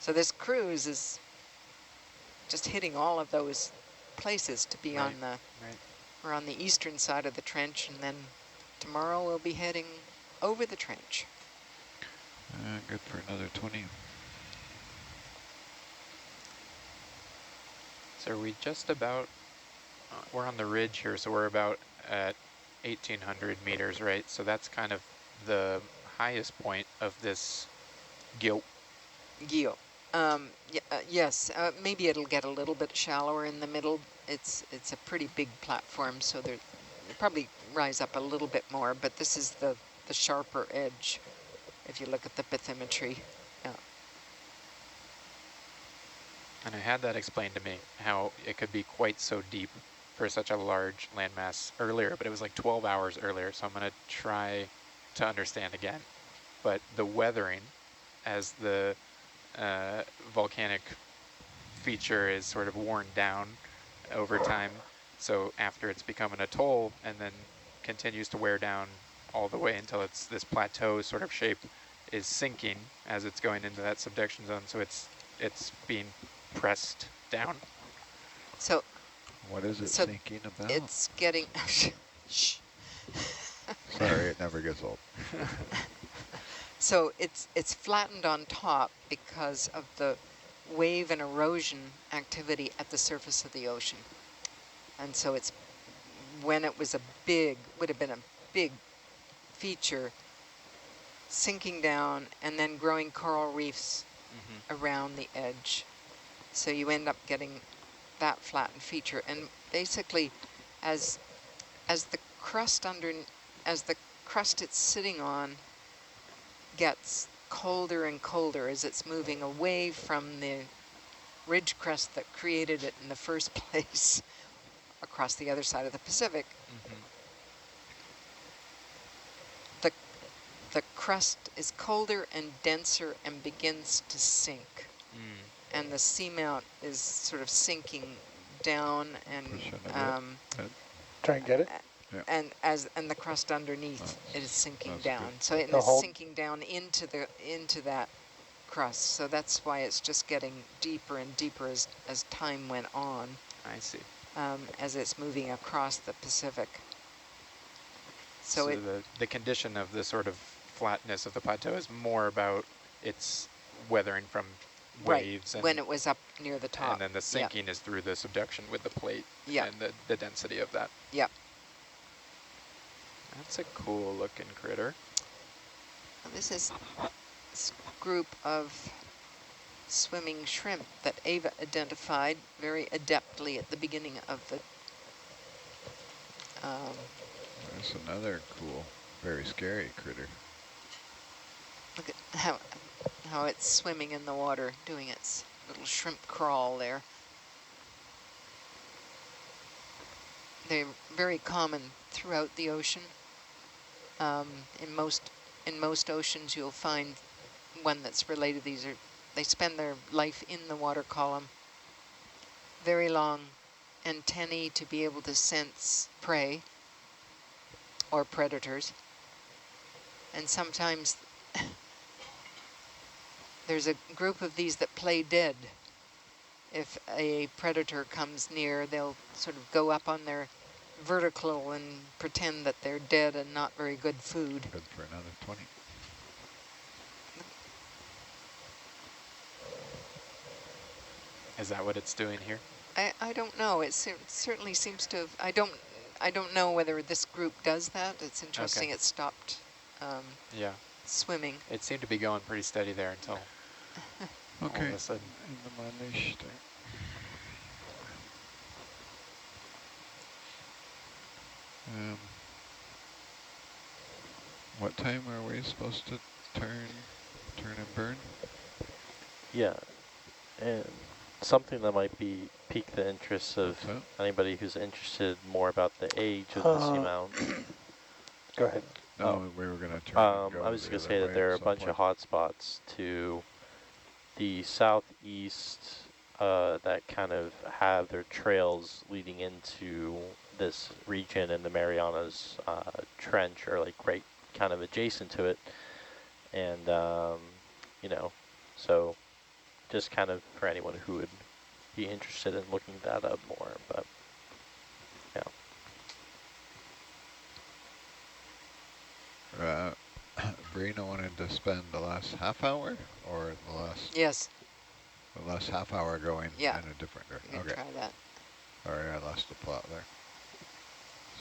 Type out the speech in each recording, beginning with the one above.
So this cruise is just hitting all of those places to be on the, we're on the eastern side of the trench, and then tomorrow we'll be heading over the trench. Good for another 20. So are we just about, we're on the ridge here, so we're about at 1,800 meters, right? So that's kind of the highest point of this gill. Yes, maybe it'll get a little bit shallower in the middle. It's a pretty big platform, so it'll probably rise up a little bit more, but this is the sharper edge if you look at the bathymetry. Yeah. And I had that explained to me, how it could be quite so deep for such a large landmass earlier, but it was like 12 hours earlier, so I'm going to try to understand again. But the weathering, as the volcanic feature is sort of worn down over time, so after it's become an atoll and then continues to wear down all the way until it's this plateau sort of shape, is sinking as it's going into that subduction zone, so it's being pressed down. So what is it sinking about? It's getting shh. Sorry, it never gets old. So it's flattened on top because of the wave and erosion activity at the surface of the ocean. And so it's, when it was would have been a big feature, sinking down and then growing coral reefs around the edge. So you end up getting that flattened feature. And basically, as the crust it's sitting on gets colder and colder as it's moving away from the ridge crust that created it in the first place across the other side of the Pacific, the crust is colder and denser and begins to sink. And the seamount is sort of sinking down and try and get it. Yeah. And the crust underneath it is sinking down. Good. So it's sinking down into that crust. So that's why it's just getting deeper and deeper as time went on. I see. As it's moving across the Pacific. So the condition of the sort of flatness of the plateau is more about its weathering from waves. Right, when it was up near the top. And then the sinking is through the subduction with the plate and the density of that. Yep. That's a cool looking critter. This is this group of swimming shrimp that Ava identified very adeptly at the beginning of the There's another cool, very scary critter. look at how it's swimming in the water, doing its little shrimp crawl there. They're very common throughout the ocean. In most oceans, you'll find one that's related. They spend their life in the water column. Very long antennae to be able to sense prey or predators. And sometimes there's a group of these that play dead. If a predator comes near, they'll sort of go up on their vertical and pretend that they're dead and not very good food. Good for another 20. Is that what it's doing here? I don't know. It certainly seems to have. I don't know whether this group does that. It's interesting. It stopped. Swimming. It seemed to be going pretty steady there until Okay. all of a sudden. What time are we supposed to turn and burn? Yeah, and something that might pique the interest of anybody who's interested more about the age of the seamount. Go ahead. No, we were going to turn and go I was the going to other say that way there are at a bunch some of hot spots to the southeast that kind of have their trails leading into this region in the Marianas Trench, or like right kind of adjacent to it. And, you know, so just kind of for anyone who would be interested in looking that up more, but yeah. Brina wanted to spend the last half hour or Yes. the last half hour going Yeah. in a different You direction. can Okay. try that. Sorry, I lost the plot there.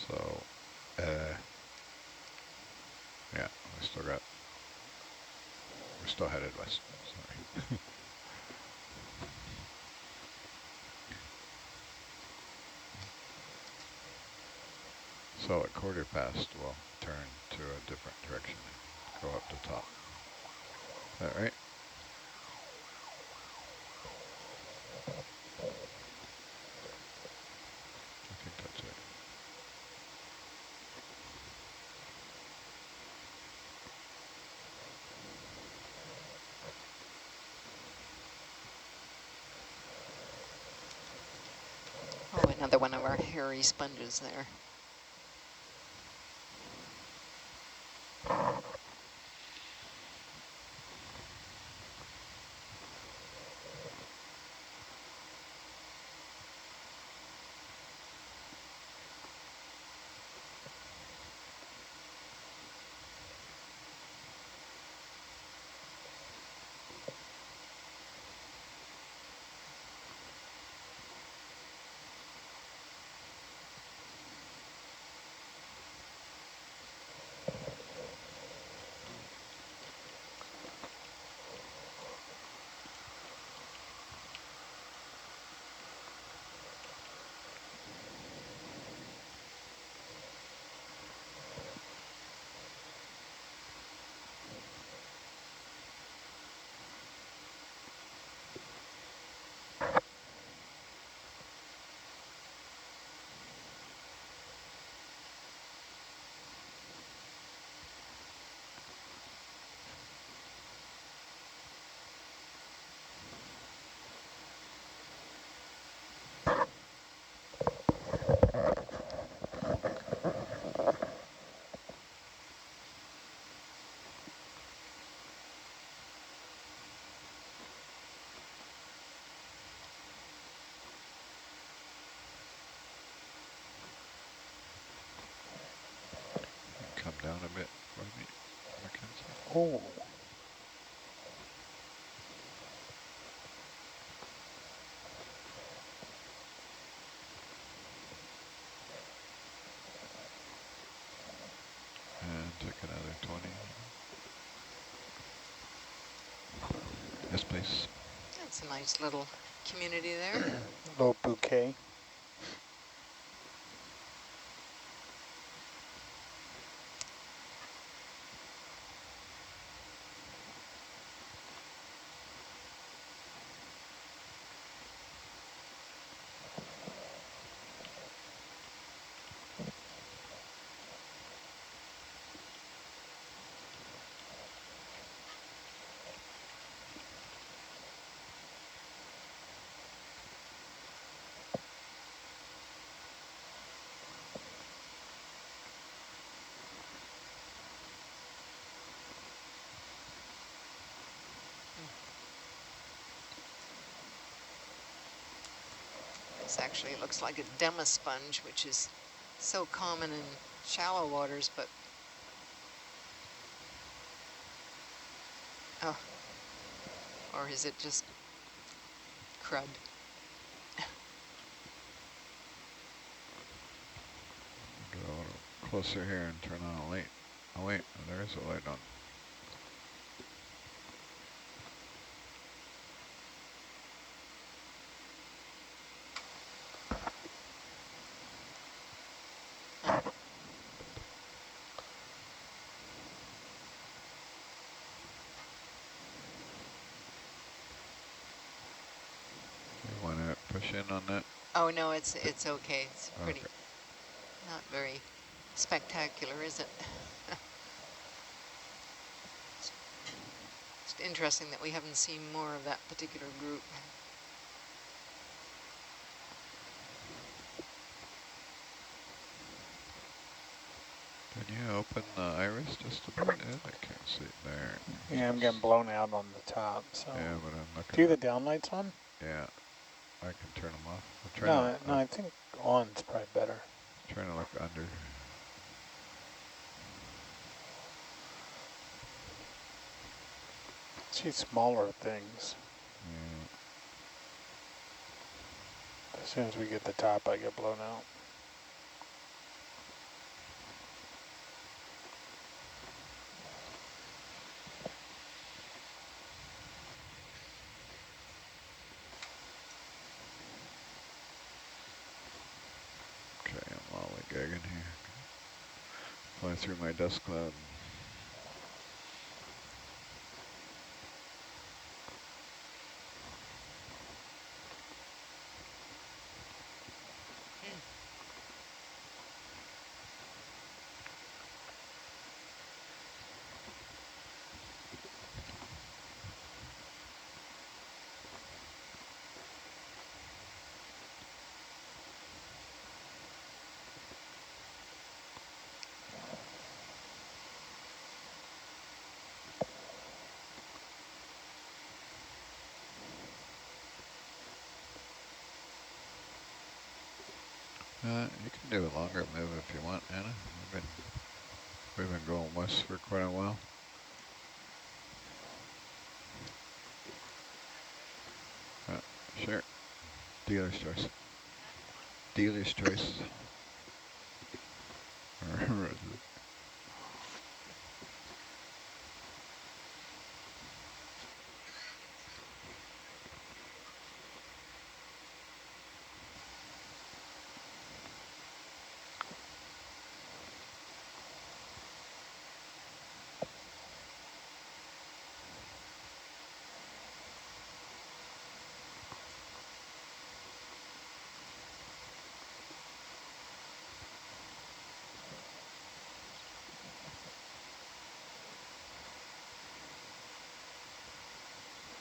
So, yeah, we're still headed west. Sorry. So at 1/4 past, we'll turn to a different direction and go up the top. Is that right? I think that's it. Oh, another one of our hairy sponges there. Come down a bit for me, Mackenzie. Oh, And take another 20. Yes, please. That's a nice little community there. little bouquet. This actually looks like a demasponge, which is so common in shallow waters, but oh, or is it just crud? Go a little closer here and turn on a light. Oh wait, there is a light on. You want to push in on that? Oh no, it's okay. It's pretty, Okay. not very spectacular, is it? It's interesting that we haven't seen more of that particular group. Good. you open the iris just a bit, Ed? I can't see it there. Yeah, I'm getting blown out on the top, so. Yeah, but I'm looking Do you have at, the down lights on? yeah, I can turn them off. I'm No, I think on's probably better. trying to look under. See smaller things. Yeah. As soon as we get the top, I get blown out. Okay, I'm lollygagging here. Fly through my dust cloud. You can do a longer move if you want, Anna. We've been going west for quite a while. Sure. Dealer's choice. Dealer's choice.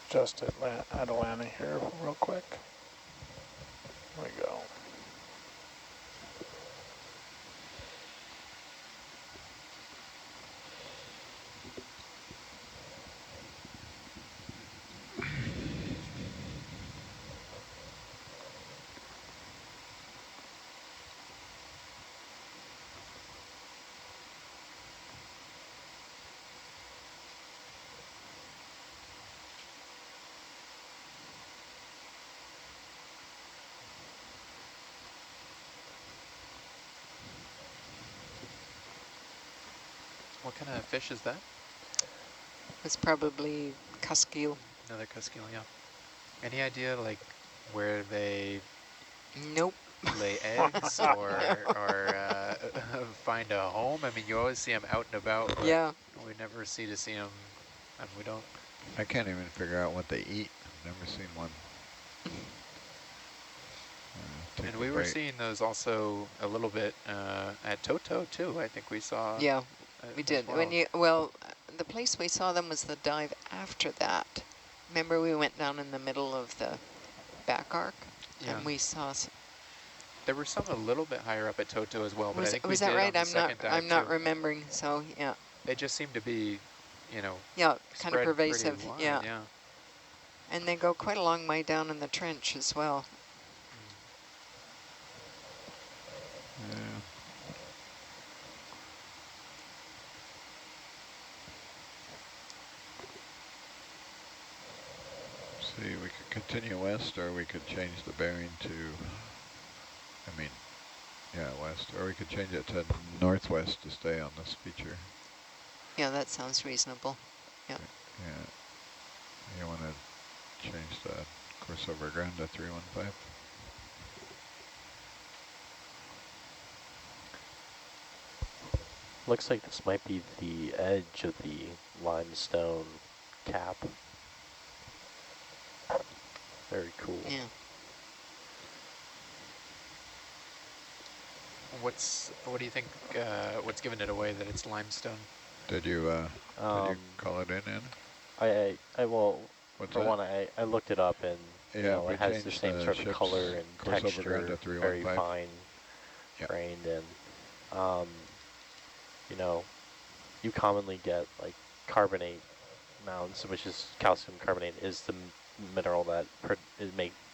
Just Atlanta here real quick. There we go. What kind of fish is that? It's probably cuskeel. Another cuskeel, yeah. Any idea, like, where they Nope. lay eggs or find a home? I mean, you always see them out and about, but Yeah. we never see them, and we don't. I can't even figure out what they eat. I've never seen one. And we were seeing those also a little bit at Toto too. I think we saw. Yeah, we did. Well. The place we saw them was the dive after that. Remember we went down in the middle of the back arc, Yeah. and we saw. There were some a little bit higher up at Toto as well, but I think Was we that did right? on the second dive I'm not too. remembering. So yeah. They just seem to be, you know. Yeah, kind of spread pretty pervasive. wide, Yeah. Yeah. And they go quite a long way down in the trench as well. Yeah. See, we could continue west, or we could change the bearing to, west, or we could change it to northwest to stay on this feature. Yeah, that sounds reasonable. Yeah. Yeah. You want to change the course over ground to 315? Looks like this might be the edge of the limestone cap. Very cool. Yeah. What do you think? What's given it away that it's limestone? Did you call it in, Anna? Well, What's for that? one, I looked it up, and you know, it has the changed same sort of color and course over ground texture, to very 315. fine Yep. grained, and you know, you commonly get like carbonate mounds, which is calcium carbonate is the mineral that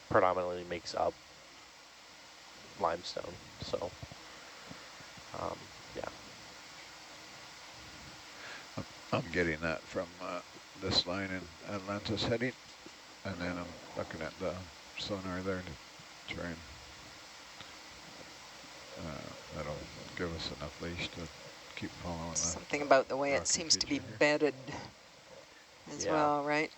predominantly makes up limestone. So, yeah. I'm getting that from this line in Atlantis heading, and then I'm looking at the sonar there to try and that'll give us enough leash to keep following the Something about the way it rocky seems to be feature here. bedded as Yeah. well, right?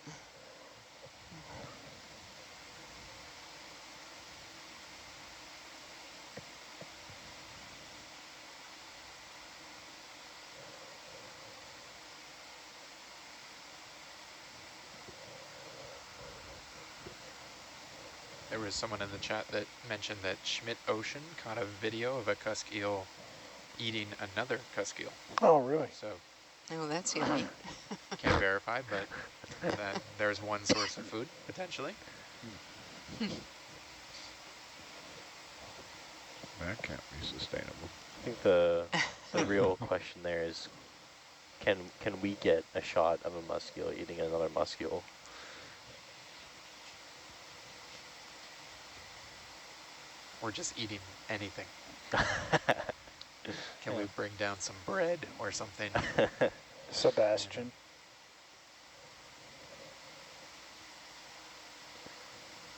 There was someone in the chat that mentioned that Schmidt Ocean caught a video of a cusk eel eating another cusk eel. Oh, really? So Oh, that's yummy. can't verify, but that there's one source of food, potentially. That can't be sustainable. I think the real question there is, can we get a shot of a muscule eating another muscule? Or just eating anything. Can we bring down some bread or something? Sebastian.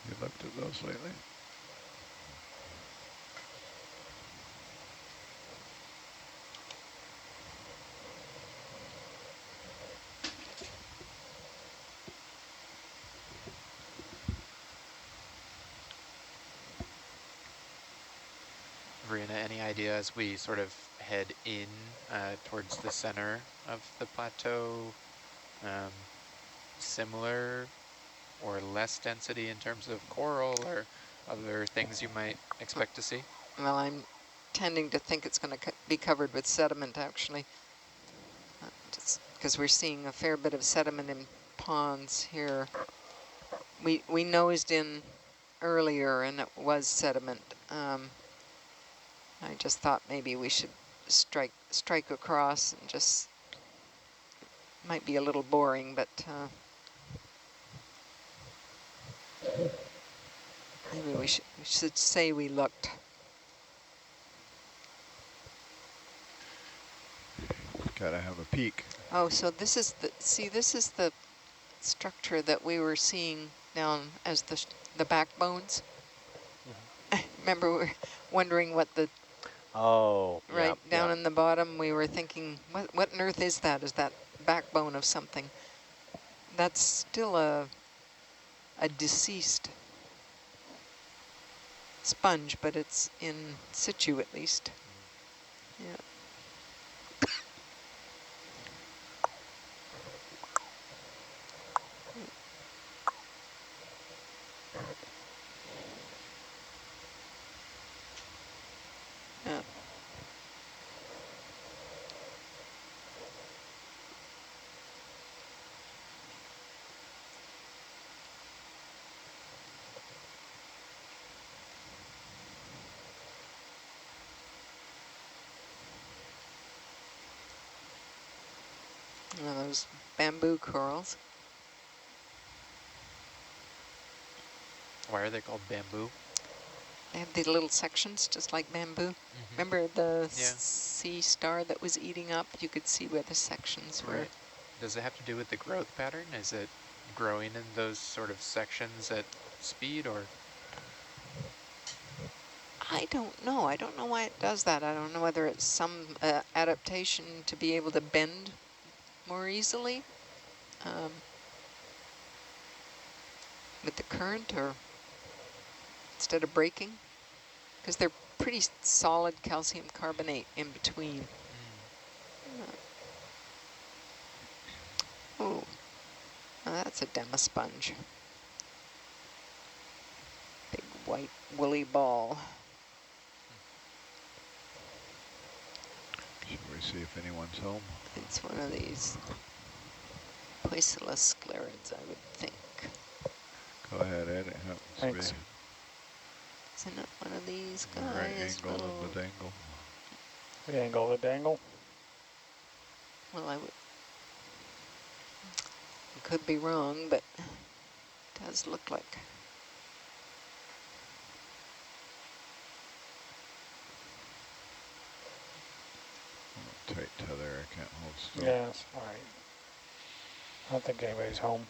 You looked at those lately? Verena, any idea as we sort of head in towards the center of the plateau, similar or less density in terms of coral or other things you might expect to see? Well, I'm tending to think it's going to be covered with sediment, actually, just because we're seeing a fair bit of sediment in ponds here. We nosed in earlier, and it was sediment. I just thought maybe we should strike across and just, might be a little boring, but maybe we should say we looked. Gotta have a peek. Oh, so this is this is the structure that we were seeing down as the backbones. Remember, we were wondering what the Oh, down in the bottom. We were thinking, what on earth is that? Is that backbone of something? That's still a deceased sponge, but it's in situ at least. Yeah. Yeah. One of those bamboo corals. Why are they called bamboo? They have these little sections just like bamboo. Remember the sea star that was eating up? You could see where the sections were. Right. Does it have to do with the growth pattern? Is it growing in those sort of sections at speed, or? I don't know. I don't know why it does that. I don't know whether it's some adaptation to be able to bend more easily with the current, or instead of breaking, because they're pretty solid calcium carbonate in between. Oh, that's a demasponge. Big white woolly ball. Should we see if anyone's home? It's one of these Poisilus sclerids, I would think. Go ahead, Ed. It happens Thanks. to be Isn't it one of these the right guys? angle of the dangle. The angle of the dangle. Well, I could be wrong, but it does look like. Tight tether, I can't hold still. Yeah, that's all right. I don't think anybody's home.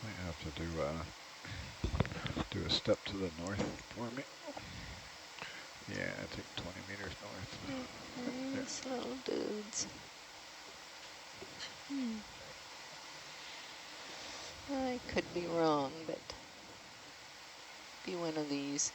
Might have to do a step to the north for me. Yeah, I think 20 meters north. These little dudes. I could be wrong, but be one of these.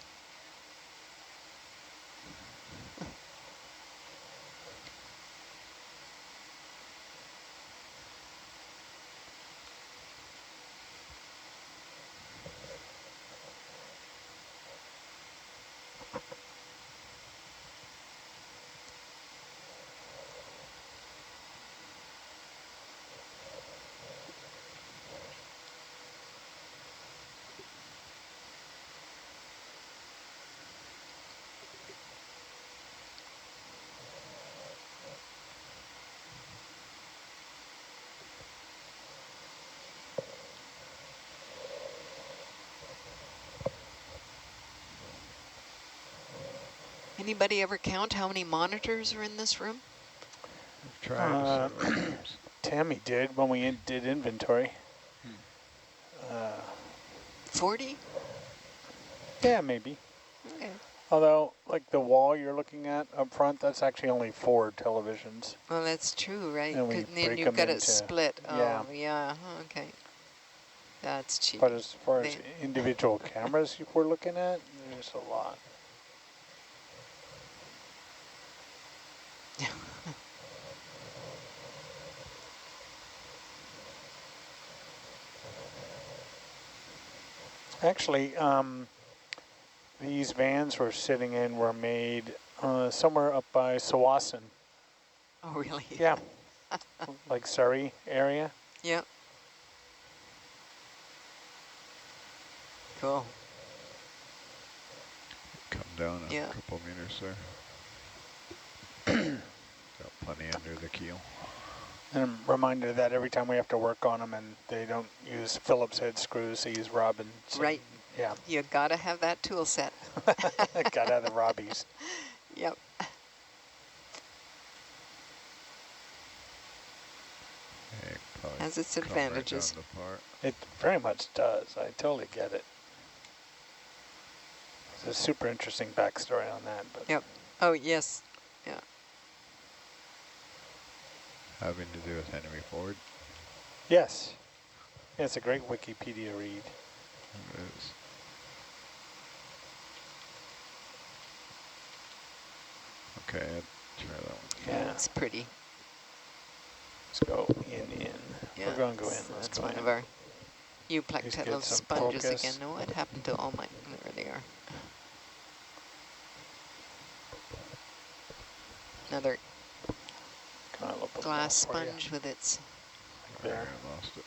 Anybody ever count how many monitors are in this room? I've tried several times. Tammy did when we did inventory. 40? Yeah, maybe. Okay. Although, like the wall you're looking at up front, that's actually only 4 televisions. Well, that's true, right? And we 'Cause then break you've them got it into- split. yeah. Oh, yeah. Okay. That's cheap. But as far as individual cameras we're looking at, there's a lot. Actually, these vans we're sitting in were made somewhere up by Sawasan. Oh, really? Yeah, like Surrey area. Yep. Cool. Come down a Yeah. couple meters there. Got plenty under the keel. And a reminder that every time we have to work on them and they don't use Phillips head screws, they use Robin. Right. Yeah. You gotta have that tool set. Got out of the Robbies. Yep. Hey, probably Has its come right advantages. down the part. It very much does. I totally get it. There's a super interesting backstory on that. But Yep. Oh, yes. Yeah. Having to do with Henry Ford. yes. Yeah, it's a great Wikipedia read. It is. Okay, I'd try that one. Yeah. It's pretty. Let's go in. Yeah. We're going to go in. That's That's one fine. of our Just euplectettal get some sponges focus. again. Now, what happened to all my... There they are. Another Kind of look glass for you. sponge with its... There. I lost it.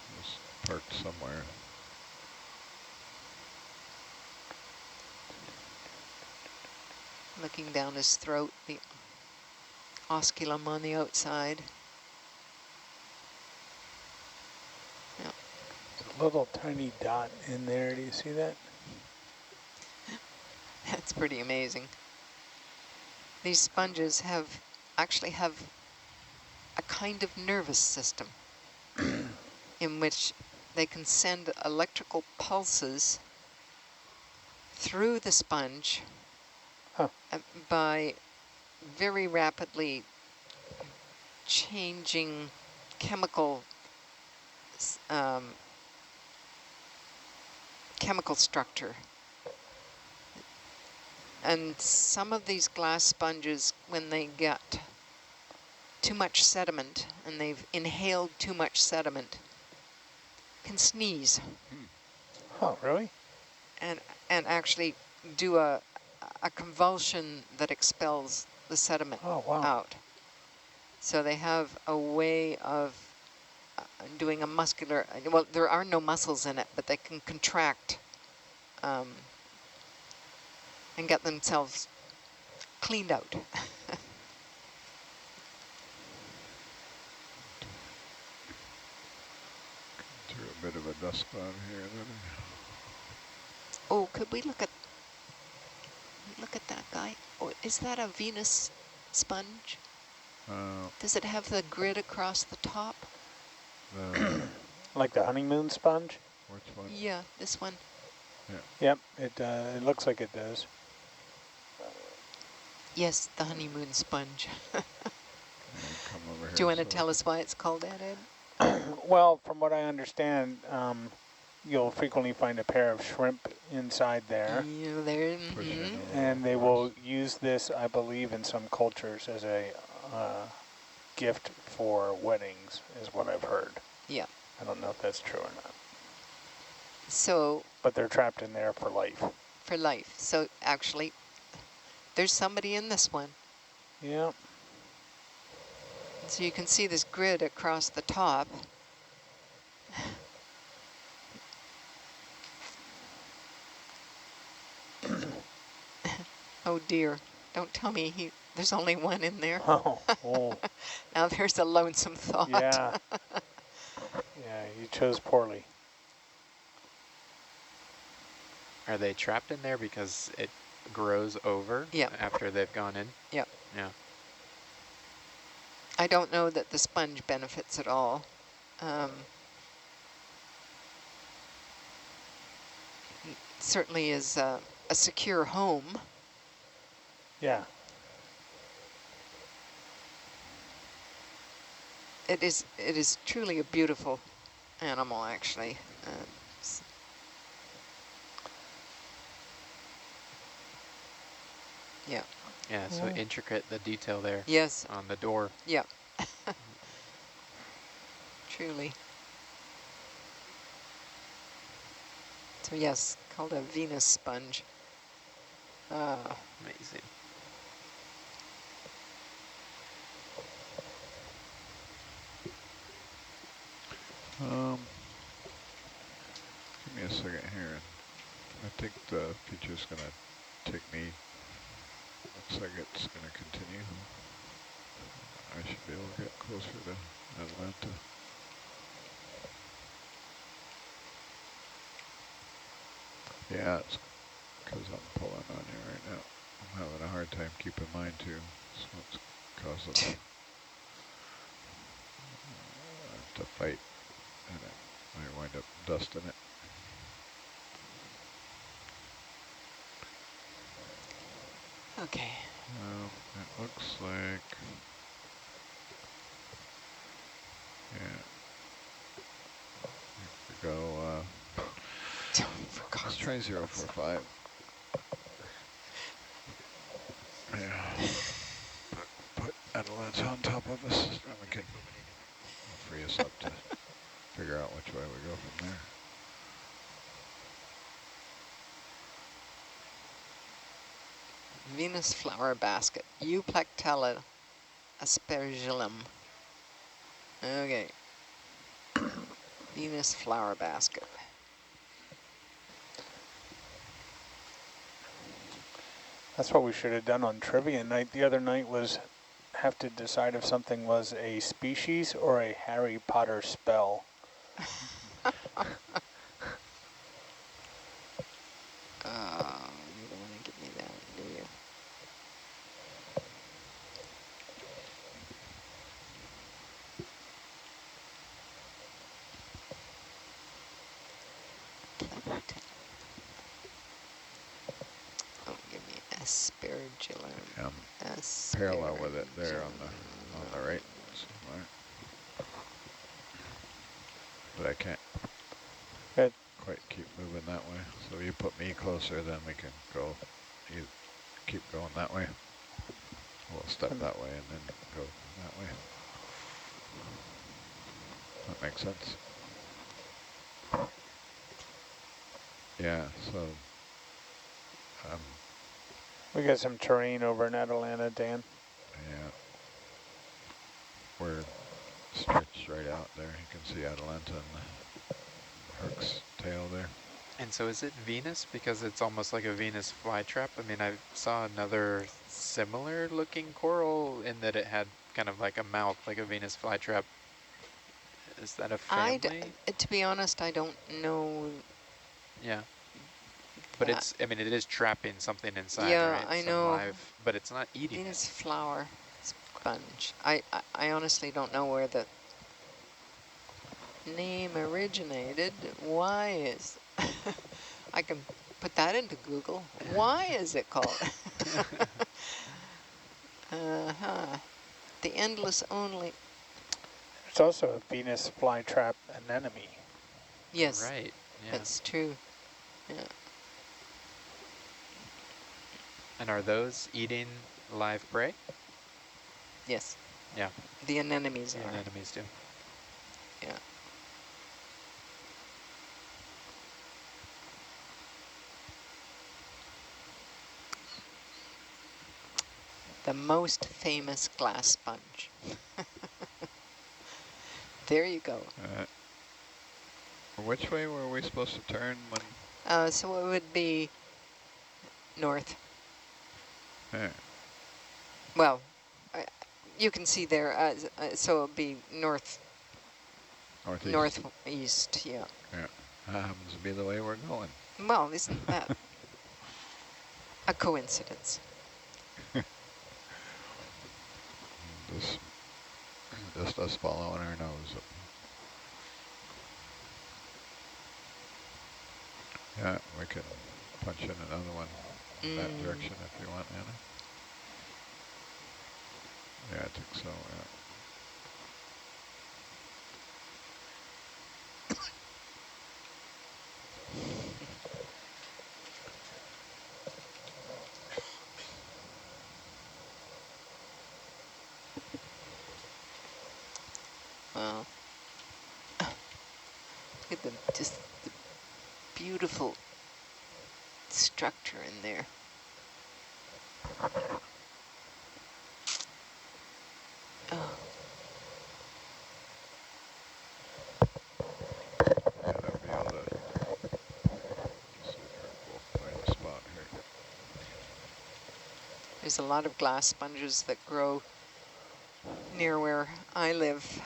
It was parked somewhere. looking down his throat, the osculum on the outside. Yeah. There's a little tiny dot in there. Do you see that? That's pretty amazing. These sponges actually have a kind of nervous system in which they can send electrical pulses through the sponge by very rapidly changing chemical structure. And some of these glass sponges, when they get too much sediment and they've inhaled too much sediment, can sneeze. Oh, really? And actually do a convulsion that expels the sediment Oh, wow. out. So they have a way of doing a muscular, well, there are no muscles in it, but they can contract and get themselves cleaned out. Through a bit of a dust cloud here. Oh, could we look at that guy? Oh, is that a Venus sponge? Does it have the grid across the top? Like the honeymoon sponge? Which one? Yeah, this one. Yeah. Yep, it looks like it does. Yes, the honeymoon sponge. Come over here. Do you want to so tell us why it's called that, Ed? Well, from what I understand, you'll frequently find a pair of shrimp inside there. Yeah, there. push in a little And they force. will use this, I believe, in some cultures as a gift for weddings, is what I've heard. Yeah. I don't know if that's true or not. So, But they're trapped in there for life. for life. So, actually, there's somebody in this one. Yeah. So you can see this grid across the top. Oh dear, don't tell me there's only one in there. Oh. Now there's a lonesome thought. Yeah. Yeah, you chose poorly. Are they trapped in there because it grows over after they've gone in? Yeah. Yeah. I don't know that the sponge benefits at all. It certainly is a secure home. Yeah. It is truly a beautiful animal, actually. Yeah. Yeah, so intricate, the detail there. Yes. On the door. Yeah. Truly. So yes, called a Venus sponge. Amazing. Give me a second here. I think the feature's going to take me. Looks like it's going to continue. I should be able to get closer to Atlanta. Yeah, it's because I'm pulling on you right now. I'm having a hard time keeping mine too. So it's causing me to fight, and I wind up dusting it. Okay. It looks like, yeah. Here we go. Let's try 045. Yeah. Put Atalanta on top of us, and we can free us up to figure out which way we go from there. Venus flower basket, Euplectella aspergillum. Okay. Venus flower basket. That's what we should have done on trivia night the other night, was have to decide if something was a species or a Harry Potter spell. You don't want to give me that, do you? Oh, give me aspergillum. Parallel with it there on the right somewhere. But I can't quite keep moving that way. So you put me closer, then we can go. You keep going that way. We'll step that way and then go that way. That makes sense. Yeah, so We got some terrain over in Atalanta, Dan. yeah, we're stretched right out there. You can see Atalanta and Herc's tail there. And so is it Venus because it's almost like a Venus flytrap? I mean, I saw another similar looking coral in that it had kind of like a mouth, like a Venus flytrap. Is that a family? To be honest, I don't know Yeah. But that. it's, I mean, it is trapping something inside, Yeah, right? I Some know. live, but it's not eating Venus it. flower sponge. I honestly don't know where the name originated. Why is... I can put that into Google. Why is it called? Uh-huh. The endless only... There's also a Venus flytrap anemone. Yes, Right, yeah. that's true. Yeah. And are those eating live prey? Yes, Yeah, the anemones the are. anemones do. Yeah. The most famous glass sponge. There you go. Which way were we supposed to turn when? So it would be north. Well, you can see there, so it would be Northeast. northeast, yeah. Yeah, that happens to be the way we're going. Well, isn't that a coincidence? Just us following our nose. Yeah, we can punch in another one in that direction if you want, Anna. Yeah, I think so, yeah. Wow. Look at just the beautiful structure in there. Oh. Yeah, that'll be able to see if Herc will find a spot here. There's a lot of glass sponges that grow near where I live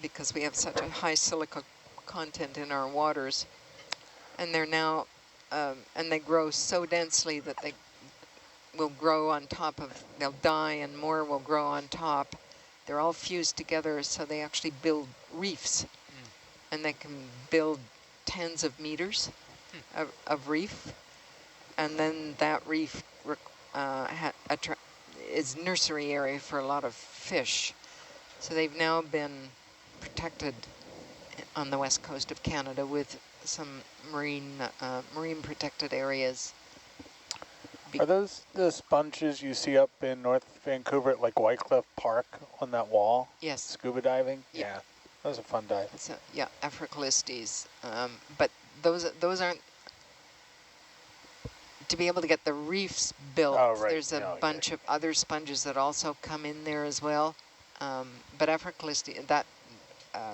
because we have such a high silica content in our waters. And they're now, and they grow so densely that they will grow on top of, they'll die and more will grow on top. They're all fused together so they actually build reefs. And they can build tens of meters of reef. And then that reef is nursery area for a lot of fish. So they've now been protected on the west coast of Canada with some marine protected areas. Are those the sponges you see up in North Vancouver at like Whitecliff Park on that wall? Yes. Scuba diving? Yep. Yeah. That was a fun dive. So, yeah, Hercules. But those aren't, to be able to get the reefs built, Oh, right. there's a bunch of other sponges that also come in there as well. But Hercules, that,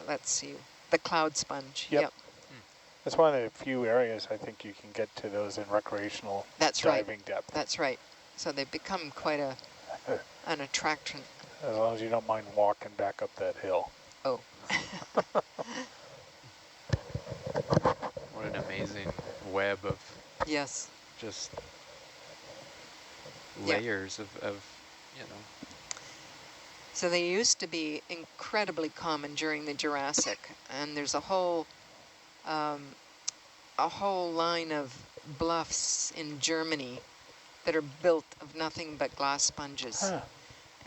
let's see, the cloud sponge. Yep. That's one of the few areas I think you can get to those in recreational diving depth. That's right. So they've become quite an attraction. As long as you don't mind walking back up that hill. Oh. What an amazing web of Yes. just layers of, you know. So they used to be incredibly common during the Jurassic, and there's a whole line of bluffs in Germany that are built of nothing but glass sponges. Huh.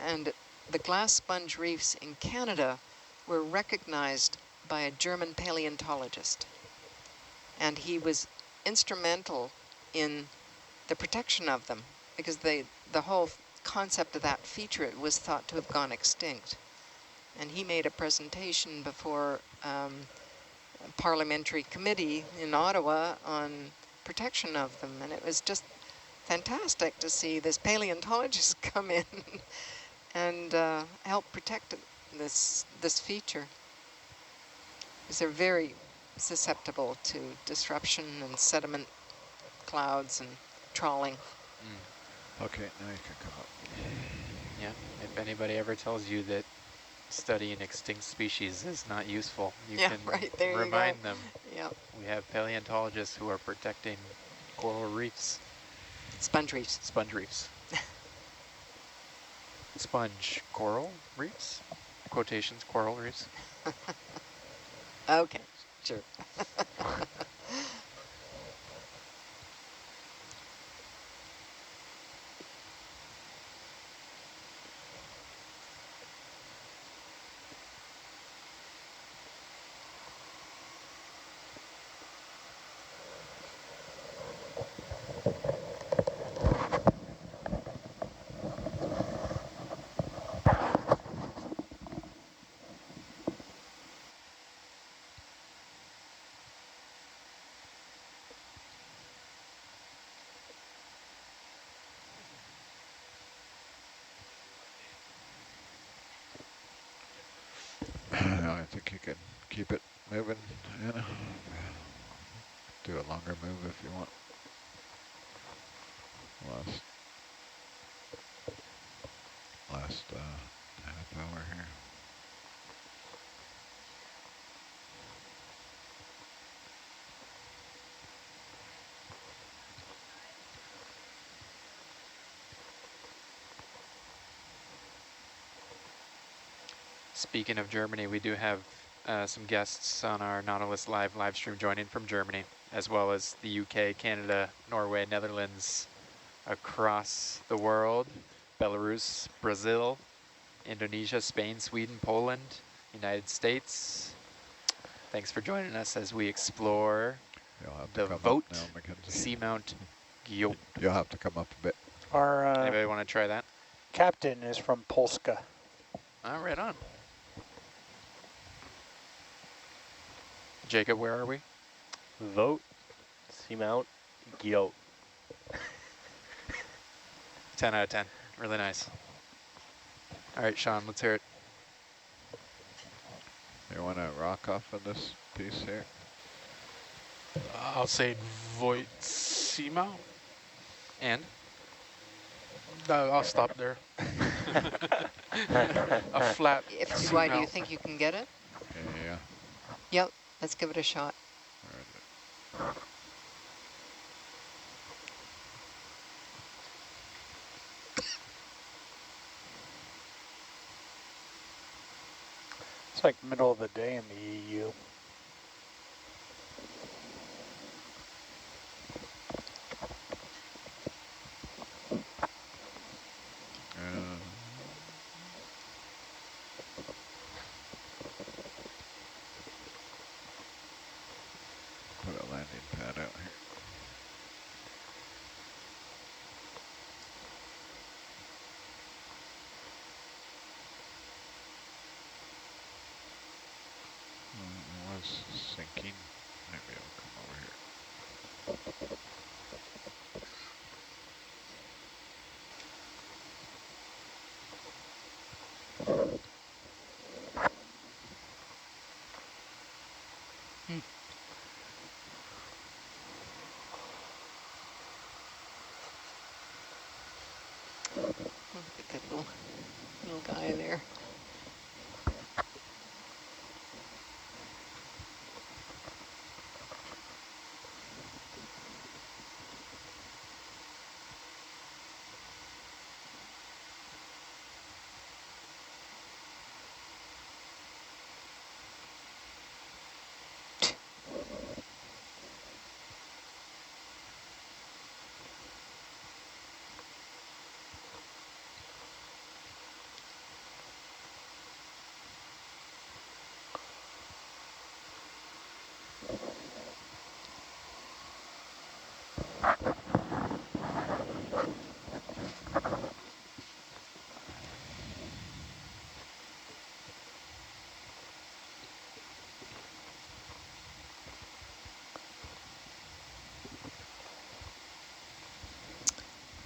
And the glass sponge reefs in Canada were recognized by a German paleontologist. And he was instrumental in the protection of them because the whole concept of that feature was thought to have gone extinct. And he made a presentation before a parliamentary committee in Ottawa on protection of them. And it was just fantastic to see this paleontologist come in and help protect this feature. Because they're very susceptible to disruption and sediment clouds and trawling. Okay, now you can come up. Yeah, if anybody ever tells you that studying extinct species is not useful, you Yeah, can right, there you go. remind them. Yep. We have paleontologists who are protecting coral reefs. Sponge reefs. Sponge reefs. Sponge coral reefs? Quotations, coral reefs. Okay, sure. I think you can keep it moving, Anna. Do a longer move if you want. Last half hour here. Speaking of Germany, we do have some guests on our Nautilus live stream joining from Germany, as well as the UK, Canada, Norway, Netherlands, across the world, Belarus, Brazil, Indonesia, Spain, Sweden, Poland, United States. Thanks for joining us as we explore the Vogt Seamount Guyot. You'll have to come up a bit. Our Anybody want to try that? captain is from Polska. Oh, right on. Jacob, where are we? Vogt Seamount Guyot. 10 out of 10. Really nice. All right, Sean, let's hear it. You want to rock off of this piece here? I'll say Voigt Seamount. And? I'll stop there. A flat Why do you seamount. think you can get it? Yeah. Yep, let's give it a shot. It's like middle of the day in the EU. Put a landing pad out here. It was sinking. Maybe it'll come over here. Look at that little guy there.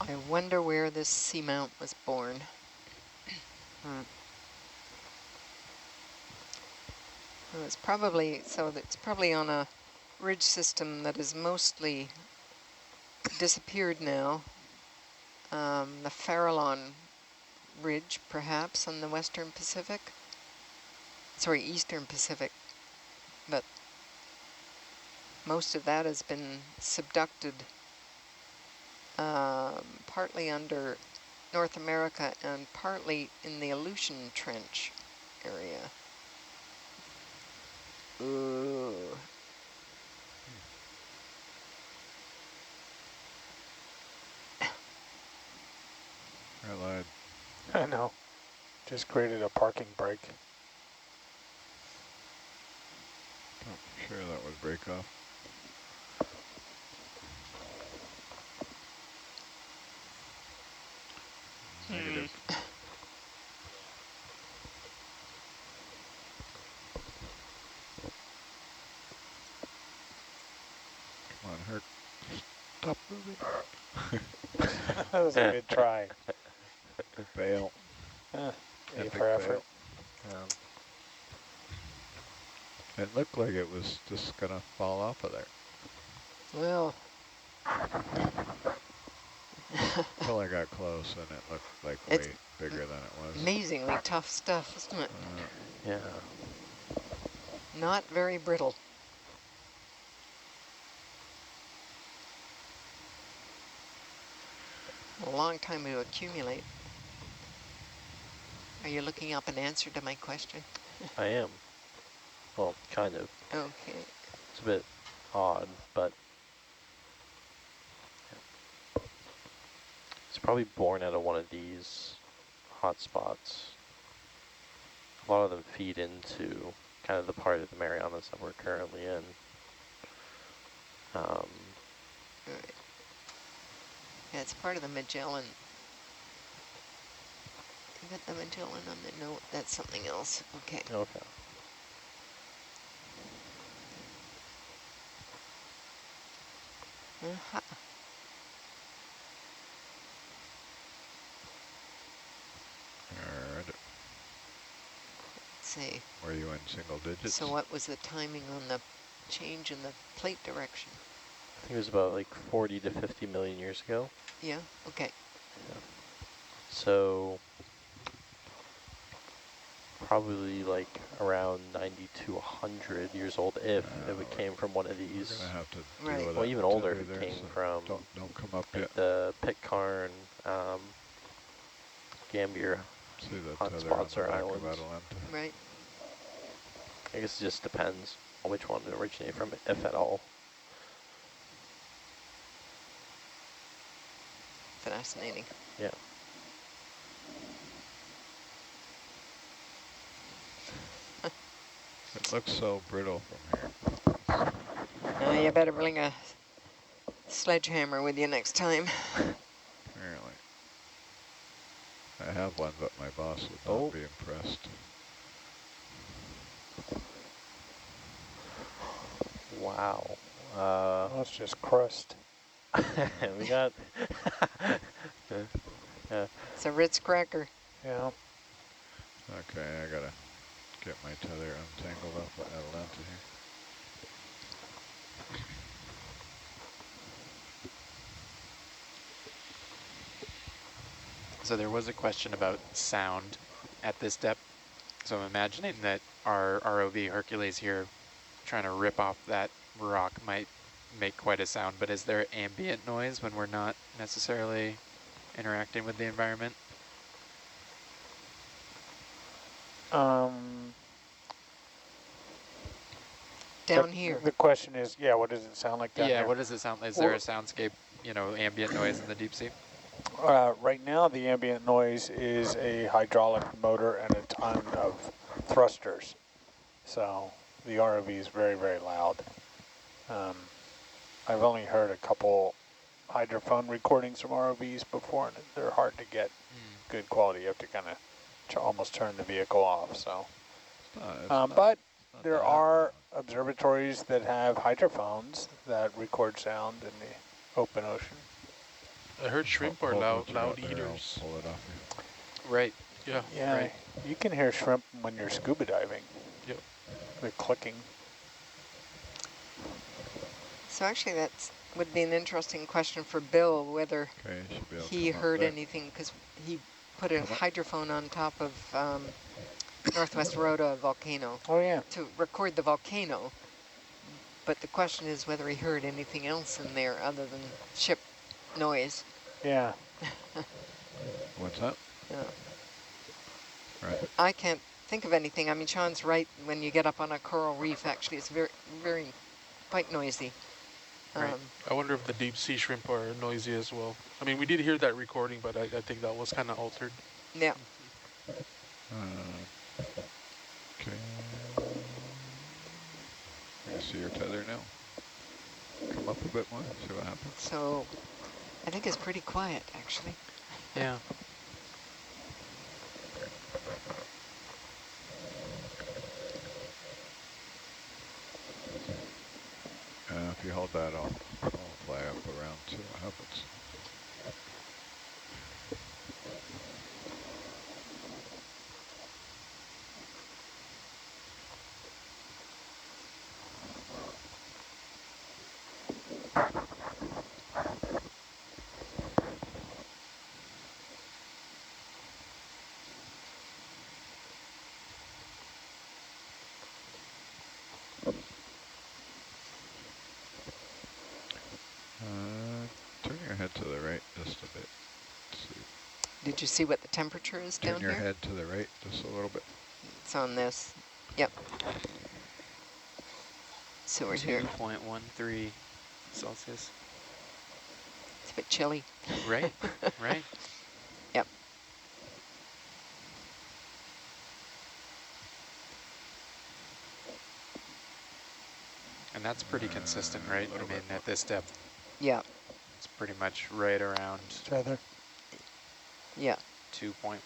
I wonder where this seamount was born. Well, it's probably, so it's probably on a ridge system that is mostly disappeared now. The Farallon Ridge, perhaps, on the Western Pacific. Sorry, Eastern Pacific. But most of that has been subducted, partly under North America and partly in the Aleutian Trench area. Ooh. I lied. I know. Just created a parking brake. Oh, sure that would break off. Negative. Come on, Herc. Stop moving. That was a good try. Fail. A Epic for effort. fail. It looked like it was just gonna fall off of there. Well, Until I got close and it looked like it's way bigger than it was. amazingly tough stuff, isn't it? Yeah. Not very brittle. A long time to accumulate. Are you looking up an answer to my question? I am. Well, kind of. Okay. It's a bit odd, but it's probably born out of one of these hotspots. A lot of them feed into kind of the part of the Marianas that we're currently in. All right. Yeah, it's part of the Magellan. You got the Magellan on the note. That's something else. Okay. Okay. Uh-huh. Alright. Let's see. Were you in single digits? So what was the timing on the change in the plate direction? I think it was about like 40 to 50 million years ago. Yeah, okay. Yeah. So probably like around 90 to 100 years old if it came from one of these. We're gonna have to deal Right. with Well, that even older tether if it there, came so from don't come up like yet. the Pitcairn, Gambier See the tether on hotspots the or back of islands. Right. I guess it just depends on which one it originated from, if at all. Fascinating. Yeah. It looks so brittle from here. Now you better bring a sledgehammer with you next time. Apparently. I have one, but my boss would not be impressed. Wow. That's just crust. We got... yeah. It's a Ritz cracker. Yeah. Okay, I gotta get my tether untangled off of Atalanta here. So there was a question about sound at this depth. So I'm imagining that our ROV Hercules here trying to rip off that rock might make quite a sound, but is there ambient noise when we're not necessarily interacting with the environment? Down here. The question is, yeah, what does it sound like down Yeah, here? what does it sound like? Is there a soundscape, you know, ambient noise in the deep sea? Right now, the ambient noise is a hydraulic motor and a ton of thrusters. So the ROV is very, very loud. I've only heard a couple hydrophone recordings from ROVs before, and they're hard to get good quality. You have to kind of almost turn the vehicle off. So, but there are observatories that have hydrophones that record sound in the open ocean. I heard shrimp are loud eaters. Pull it off here. Right. Yeah. Yeah, Right. you can hear shrimp when you're scuba diving. Yep. The clicking. So actually would be an interesting question for Bill, whether should be able to he come up heard there. anything, because he put a Come up. hydrophone on top of Northwest Rhoda volcano Oh yeah. to record the volcano. But the question is whether he heard anything else in there other than ship noise. Yeah. What's up? Yeah. Right. I can't think of anything. I mean, Sean's right. When you get up on a coral reef, actually, it's very quite noisy. Right. I wonder if the deep sea shrimp are noisy as well. I mean, we did hear that recording, but I think that was kind of altered. Yeah. Okay. I see your tether now. Come up a bit more, see what happens. So I think it's pretty quiet, actually. Yeah. If you hold that, I'll fly up around, see what happens. Turn your head to the right just a bit. Let's see. Did you see what the temperature is down here? Turn your head to the right just a little bit. It's on this. Yep. So we're here. 2.13 Celsius. It's a bit chilly. Right, right. Yep. And that's pretty consistent, right? I mean, at this depth, Yeah. it's pretty much right around Tether. Yeah. 2.1.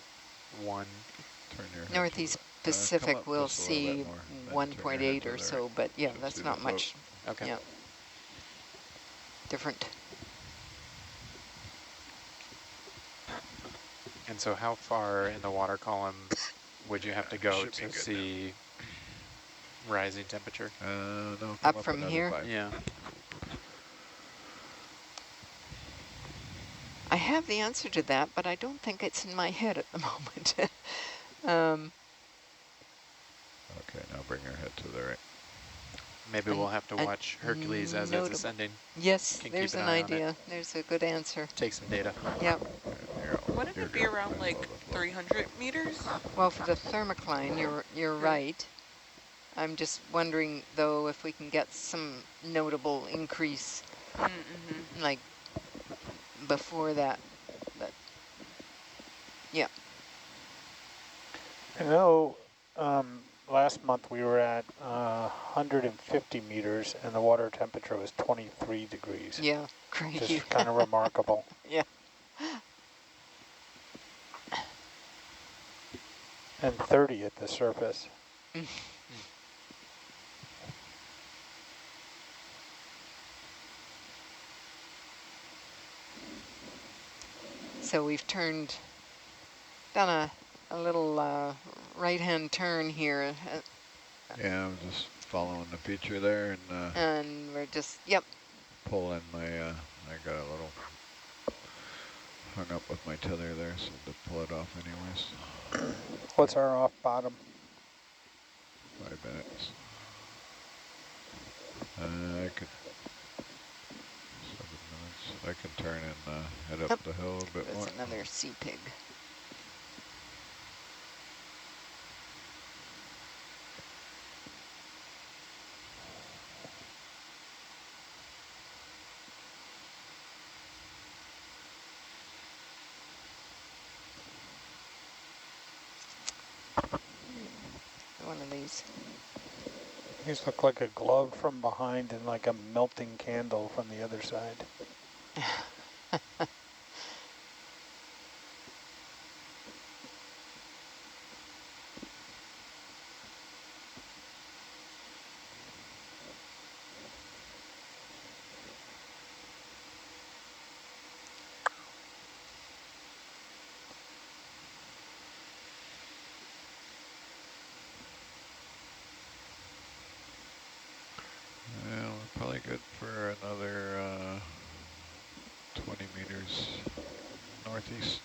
Turn your head Northeast come Pacific up will just a little see bit more, then turn your 1.8 head to or the so, right. but yeah, Should that's see not the boat. much. Okay. Yeah. Different. And so how far in the water column would you have to go Should be to good see rising temperature? No, come Up from another here? 5. Yeah. I have the answer to that, but I don't think it's in my head at the moment. Okay, now bring your head to the right. Maybe we'll have to watch Hercules as it's ascending. Yes, Can there's keep an eye on it. idea. There's a good answer. Take some data. Yep. Wouldn't it be around like 300 meters? Well, for the thermocline, you're right. I'm just wondering, though, if we can get some notable increase, like before that. But yeah. I know last month we were at 150 meters and the water temperature was 23 degrees. Yeah, crazy. Just kind of remarkable. Yeah. And 30 at the surface. So we've done a little right-hand turn here. Yeah, I'm just following the feature there and And we're just, yep. pulling my, I got a little hung up with my tether there, so to pull it off anyways. What's our off bottom? 5 minutes. I could, 7 minutes. I can turn and head up the hill a bit more. There's another sea pig. One of these. These look like a glove from behind and like a melting candle from the other side. northeast.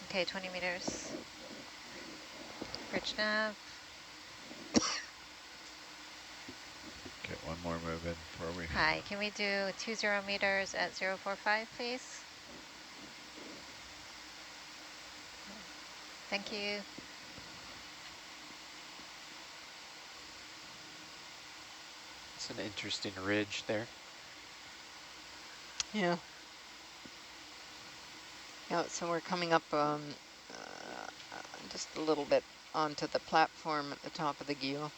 Okay, 20 meters. Bridge nav. Get one more move in before we... Hi, can we do 20 meters at 045, please? Thank you. It's an interesting ridge there. Yeah. Yeah, so we're coming up just a little bit onto the platform at the top of the guyot.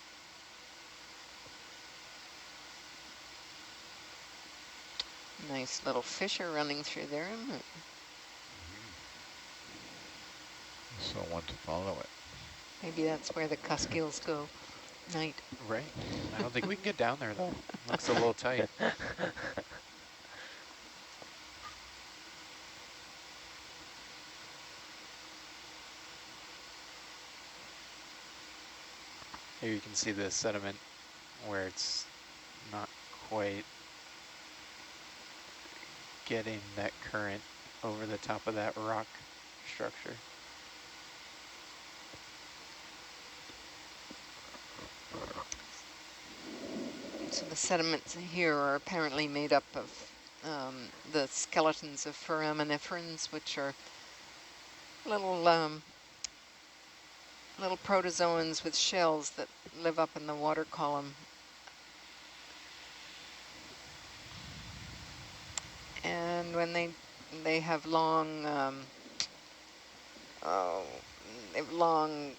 Nice little fissure running through there, isn't it? So want to follow it. Maybe that's where the Cuskills go. Night. Right. I don't think we can get down there, though. Looks a little tight. Here you can see the sediment where it's not quite getting that current over the top of that rock structure. So the sediments here are apparently made up of the skeletons of foraminiferans, which are little little protozoans with shells that live up in the water column. And when they have long they have long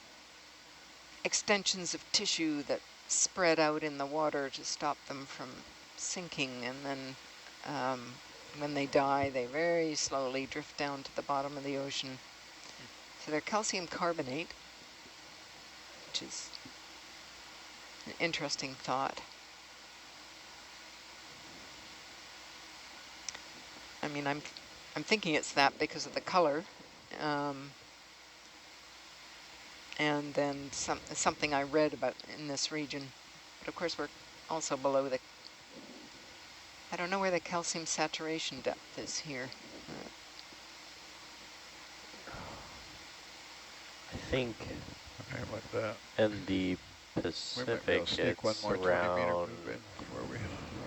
extensions of tissue that spread out in the water to stop them from sinking, and then when they die, they very slowly drift down to the bottom of the ocean. So they're calcium carbonate, which is an interesting thought. I mean, I'm thinking it's that because of the color, and then something I read about in this region. But of course, we're also below the. I don't know where the calcium saturation depth is here. I think Okay, like that. in the We might be able Pacific, to sneak one it's more 20-meter around move in before we...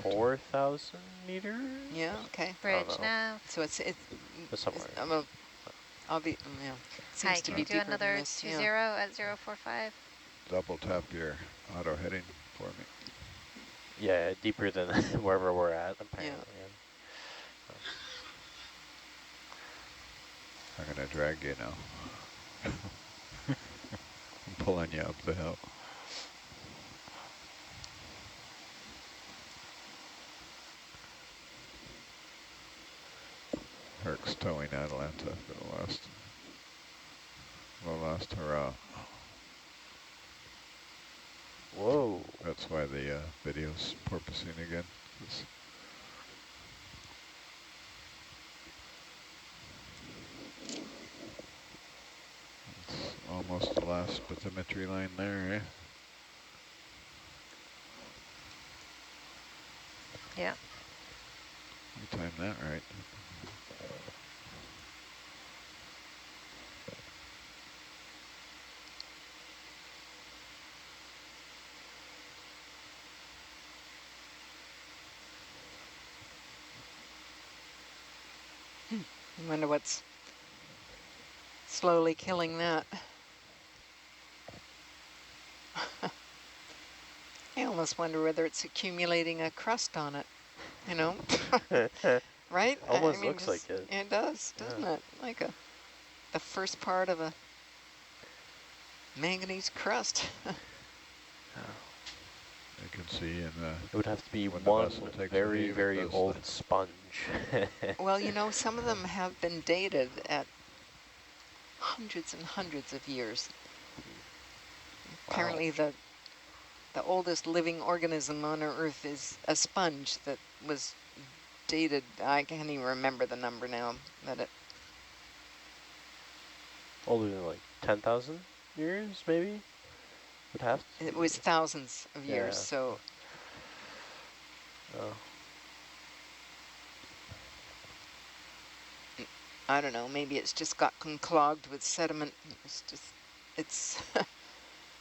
4,000 meters? Yeah. Okay. Bridge know. nav. So it's Somewhere. I'll be. Yeah. Hi, Seems to can be you do deeper another than this. 20 Yeah. at 045? Double tap your auto heading for me. Yeah, deeper than wherever we're at, apparently. I'm going to drag you now. I'm pulling you up the hill. Herc's towing Atalanta for the last hurrah. Whoa. That's why the video's porpoising again. It's almost the last bathymetry line there, eh? Yeah. You timed that right. I wonder what's slowly killing that. I almost wonder whether it's accumulating a crust on it, you know? Right? Almost I mean, looks like it. It does, doesn't it? Like the first part of a manganese crust. You can see in the... It would have to be when one the vessel takes a very, leave, very does old the... sponge. Well, you know, some of them have been dated at hundreds and hundreds of years. Apparently the oldest living organism on Earth is a sponge that was dated, I can't even remember the number now, that it... Older than like 10,000 years, maybe? Would have to. It was thousands of years, Yeah. so... Oh. I don't know, maybe it's just gotten clogged with sediment. It's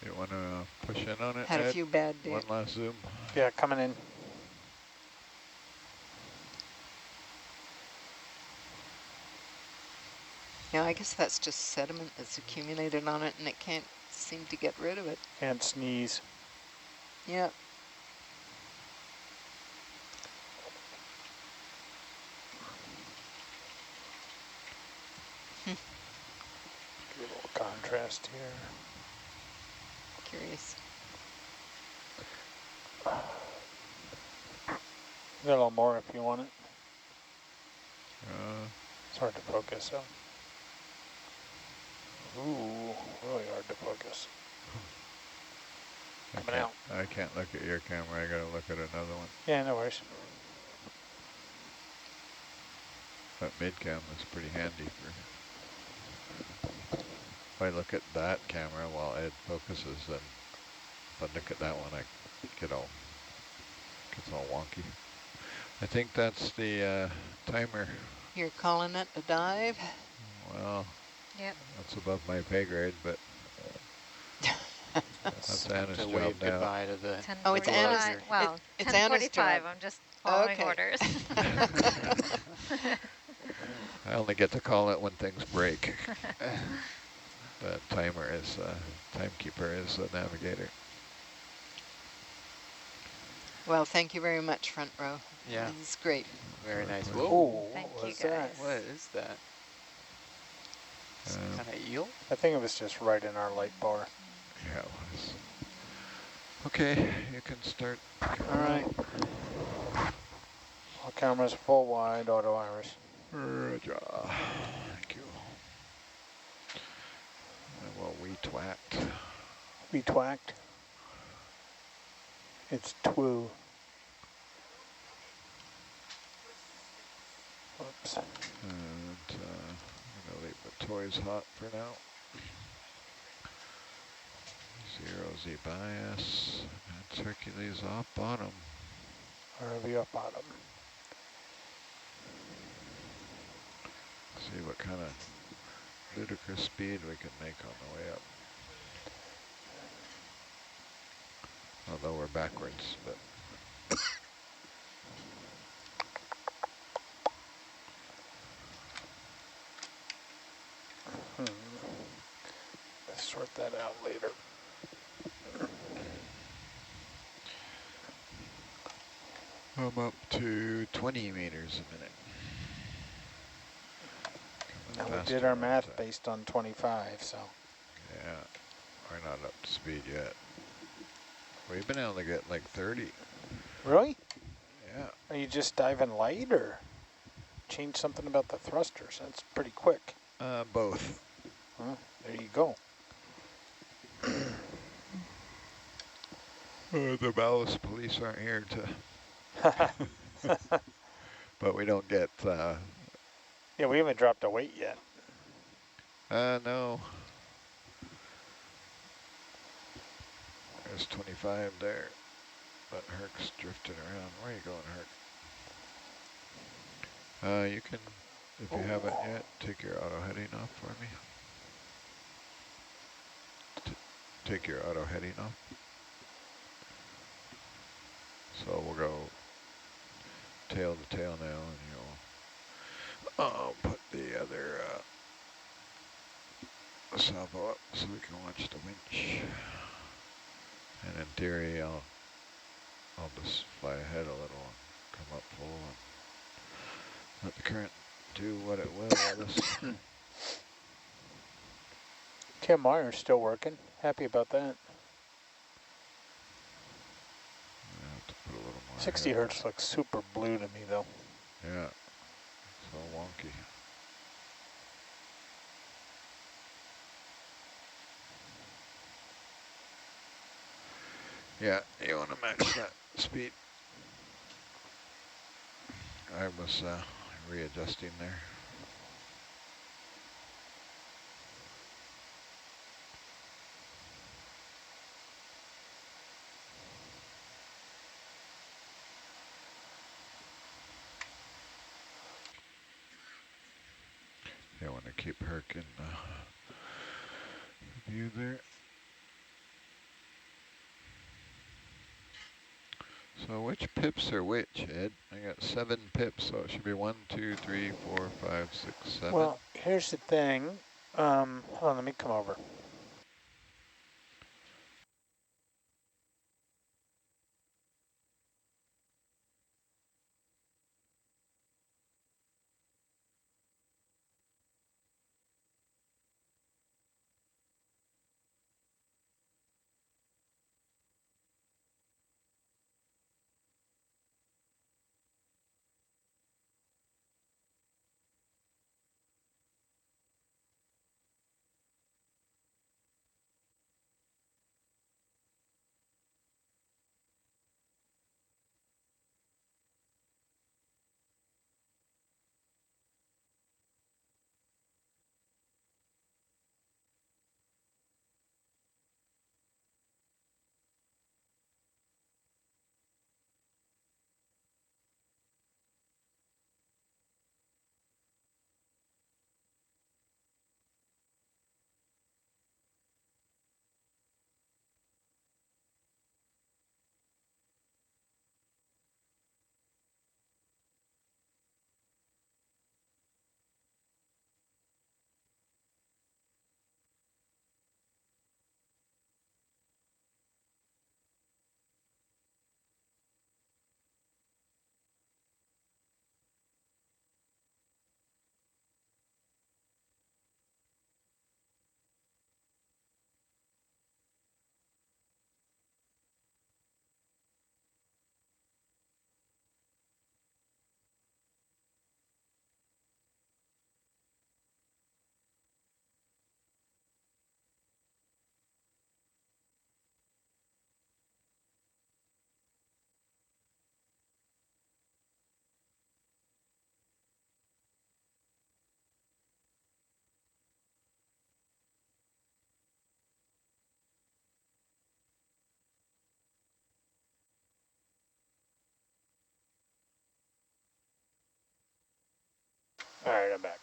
You want to push in on it, had Ed? a few bad days. One last zoom. Yeah, coming in. Yeah, I guess that's just sediment that's accumulated on it and it can't seem to get rid of it. Can't sneeze. Yeah. Give a little contrast here. Curious. Got a little more if you want it. It's hard to focus, so. Ooh, really hard to focus. Coming out. I can't look at your camera. I got to look at another one. Yeah, no worries. That mid-cam is pretty handy for... If I look at that camera while Ed focuses, then if I look at that one, I gets all wonky. I think that's the timer. You're calling it a dive? Well, Yep. that's above my pay grade, but that's Anna's to job wave now. goodbye to the... Oh, it's Anna's. Well, It's Anna's 10:45. job. I'm just following Okay. orders. I only get to call it when things break. The timekeeper is the navigator. Well, thank you very much, front row. Yeah. It's great. Very nice. Whoa. Ooh, Thank what you, was that? guys. What is that? Some kind of eel? I think it was just right in our light bar. Yeah, it was. Okay, you can start. All right. All cameras full wide, auto iris. Roger. Thank you. And well, we twacked. We twacked. It's twoo. Whoops. And I'm going to leave the toys hot for now. 0Z bias. That's Hercules off bottom. ROV up bottom. See what kind of ludicrous speed we can make on the way up. Although we're backwards, but. Let's sort that out later. I'm up to 20 meters a minute. And we Faster did our than math that. based on 25, so. Yeah, we're not up to speed yet. We've been able to get like 30. Really? Yeah. Are you just diving light or change something about the thrusters? That's pretty quick. Both. Huh? There you go. The ballast police aren't here to. But we don't get. Yeah, we haven't dropped a weight yet. No. There's 25 there, but Herc's drifting around. Where are you going, Herc? You can, if you haven't yet, take your auto heading off for me. Take your auto heading off. So we'll go tail to tail now, and you'll put the other salvo up so we can watch the winch. And in theory, I'll just fly ahead a little and come up full and let the current do what it will with us. Tim Meyer's still working. Happy about that. I have to put a little more 60 ahead. hertz looks super blue to me, though. Yeah, so wonky. Yeah, you want to match that speed. I was readjusting there. to keep Herc in view there. So which pips are which, Ed? I got 7 pips, so it should be 1, 2, 3, 4, 5, 6, 7. Well, here's the thing. Hold on, let me come over. All right, I'm back.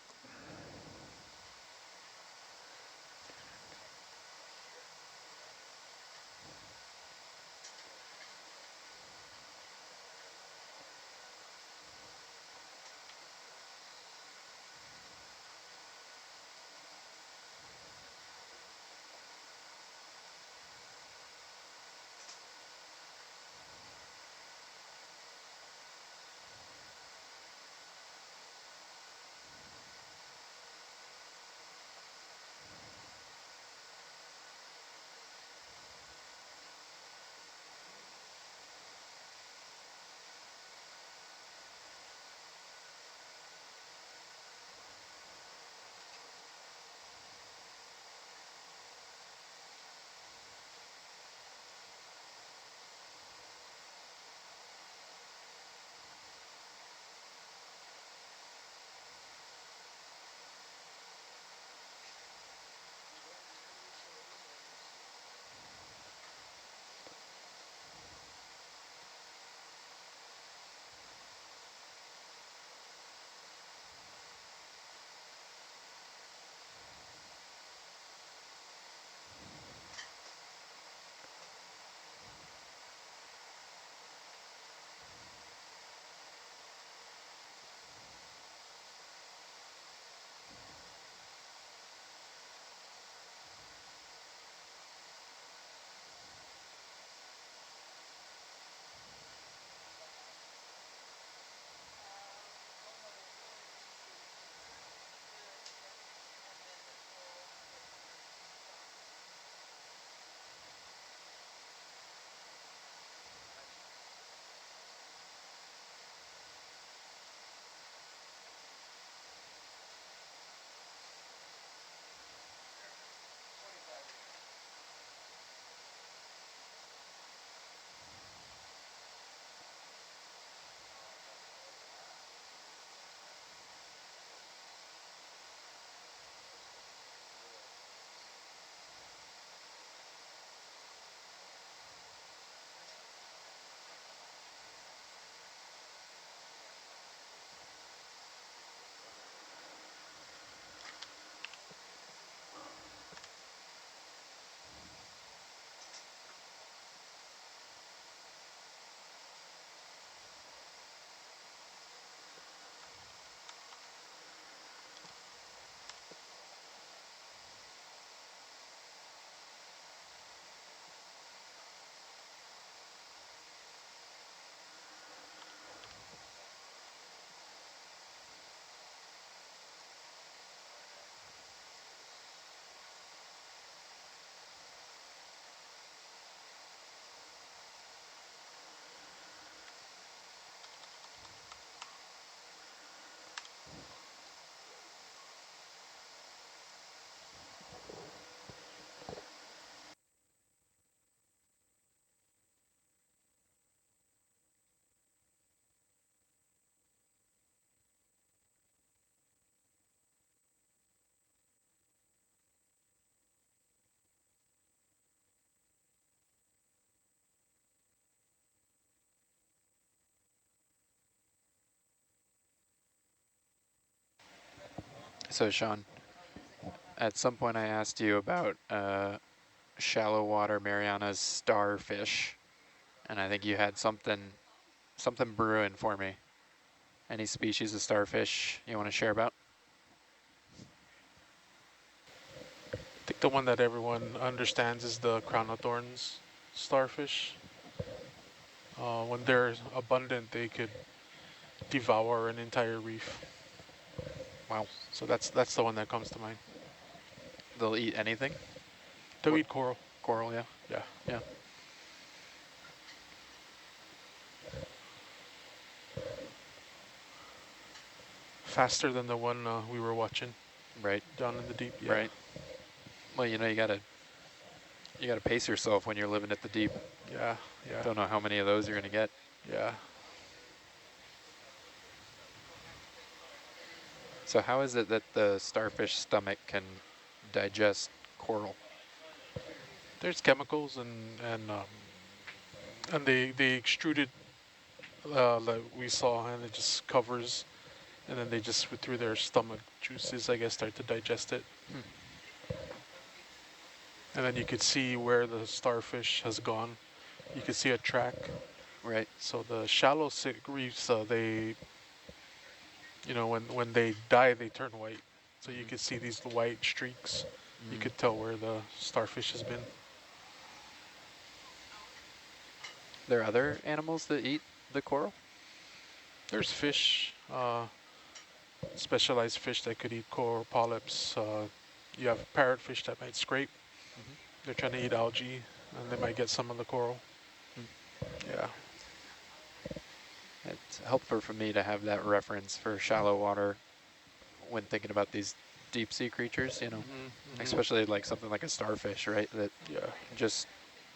So Sean, at some point I asked you about shallow water Mariana's starfish, and I think you had something brewing for me. Any species of starfish you want to share about? I think the one that everyone understands is the crown of thorns starfish. When they're abundant, they could devour an entire reef. Wow. So that's the one that comes to mind. They'll eat anything? They'll eat coral. Coral, yeah. Yeah. Yeah. Faster than the one we were watching. Right. Down in the deep. Yeah. Right. Well, you know, you gotta pace yourself when you're living at the deep. Yeah. Yeah. Don't know how many of those you're gonna get. Yeah. So how is it that the starfish stomach can digest coral? There's chemicals and they extrude it like we saw, and it just covers, and then they just through their stomach juices, I guess, start to digest it. And then you could see where the starfish has gone. You could see a track. Right. So the shallow reefs, they, you know, when they die, they turn white. So you could see these white streaks. You could tell where the starfish has been. There are other animals that eat the coral? There's fish, specialized fish that could eat coral polyps. You have parrotfish that might scrape. They're trying to eat algae, and they might get some of the coral. Yeah. It's helpful for me to have that reference for shallow water when thinking about these deep sea creatures, you know, especially like something like a starfish, right? That just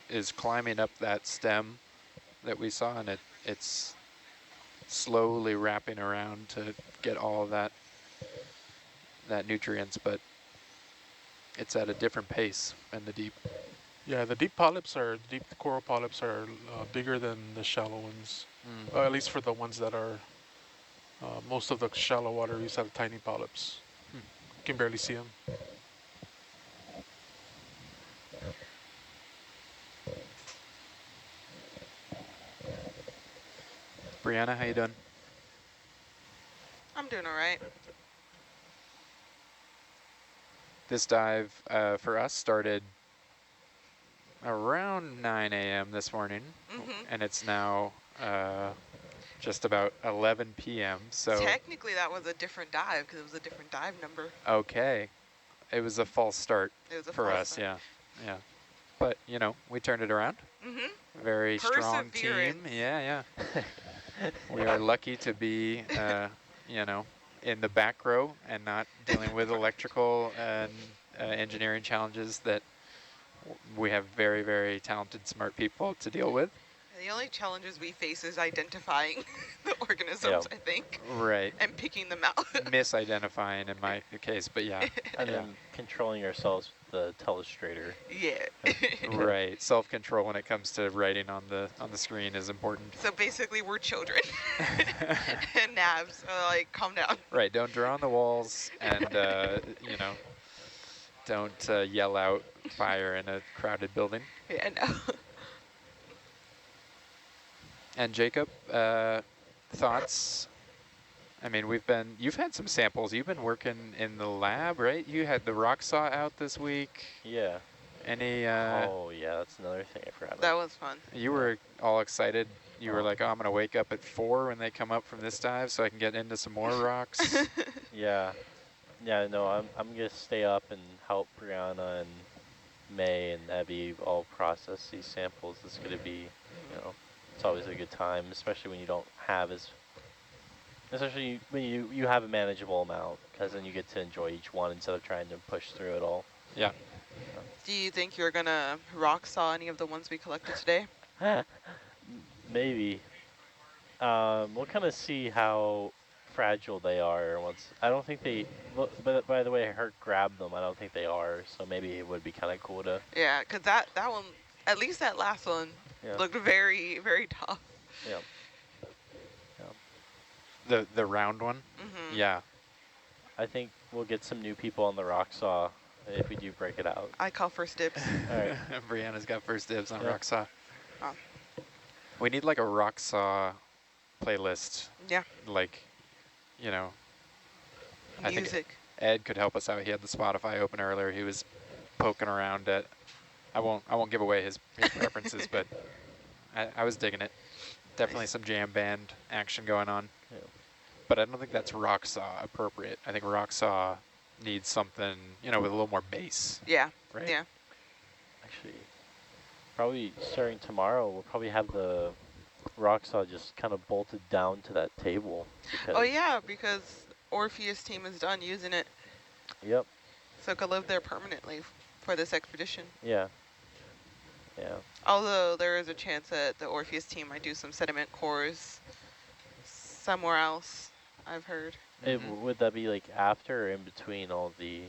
is climbing up that stem that we saw, and it's slowly wrapping around to get all of that nutrients, but it's at a different pace in the deep. Yeah, the deep coral polyps are bigger than the shallow ones. At least for the ones that are, most of the shallow water reefs have tiny polyps. You can barely see them. Brianna, how you doing? I'm doing all right. This dive for us started around 9 a.m. this morning, and it's now just about 11 p.m. So technically that was a different dive because it was a different dive number. Okay, it was a false start for us. Start. Yeah. But you know, we turned it around. Very strong team. Yeah. We are lucky to be, you know, in the back row and not dealing with electrical and engineering challenges that we have very, very talented, smart people to deal with. The only challenges we face is identifying the organisms, I think. Right. And picking them out. Misidentifying in my case, but yeah. And then controlling ourselves with the telestrator. Yeah. Right. Self-control when it comes to writing on the screen is important. So basically we're children. And nabs, so like, calm down. Right. Don't draw on the walls and, you know, don't yell out fire in a crowded building. Yeah, no. And Jacob, thoughts? I mean, you've had some samples. You've been working in the lab, right? You had the rock saw out this week. Yeah. Any? Oh yeah, that's another thing I forgot about. That was fun. You were all excited. You were like, oh, I'm gonna wake up at 4 when they come up from this dive so I can get into some more rocks. Yeah. No, I'm gonna stay up and help Brianna and May and Abby all process these samples. It's gonna be, you know, it's always a good time, especially when you don't have especially when you have a manageable amount, because then you get to enjoy each one instead of trying to push through it all. Yeah. Do you think you're gonna rock saw any of the ones we collected today? Maybe. We'll kind of see how fragile they are once. I don't think they, but by the way, Herc grabbed them. I don't think they are, so maybe it would be kind of cool to. Yeah, because that one, at least that last one, looked very, very tough. Yeah. The round one? Yeah. I think we'll get some new people on the rock saw if we do break it out. I call first dibs. All right. Brianna's got first dibs on Yep. rock saw. Oh. We need like a rock saw playlist. Yeah. Like, you know, I think Music. Ed could help us out. He had the Spotify open earlier. He was poking around at. I won't give away his preferences, but I was digging it. Definitely Nice. some jam band action going on. Yeah. But I don't think that's rock saw appropriate. I think rock saw needs something, you know, with a little more bass. Yeah. Right? Yeah. Actually, probably starting tomorrow, we'll probably have the rock saw just kind of bolted down to that table. Oh yeah, because Orpheus team is done using it. Yep. So it could live there permanently for this expedition. Yeah. Yeah. Although there is a chance that the Orpheus team might do some sediment cores somewhere else, I've heard. Would that be like after or in between all the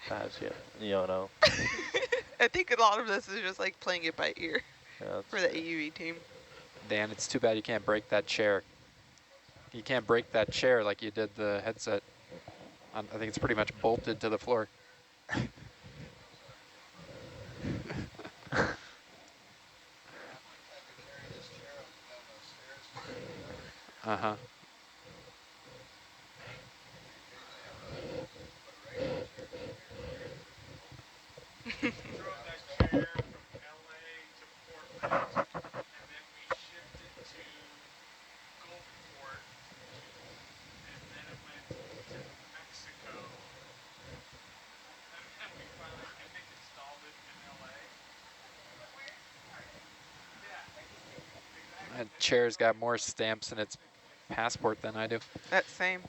paths? Yeah. You don't know. I think a lot of this is just like playing it by ear for the AUV team. Dan, it's too bad you can't break that chair. You can't break that chair like you did the headset. I think it's pretty much bolted to the floor. Uh-huh. That chair's got more stamps in its passport than I do. That same.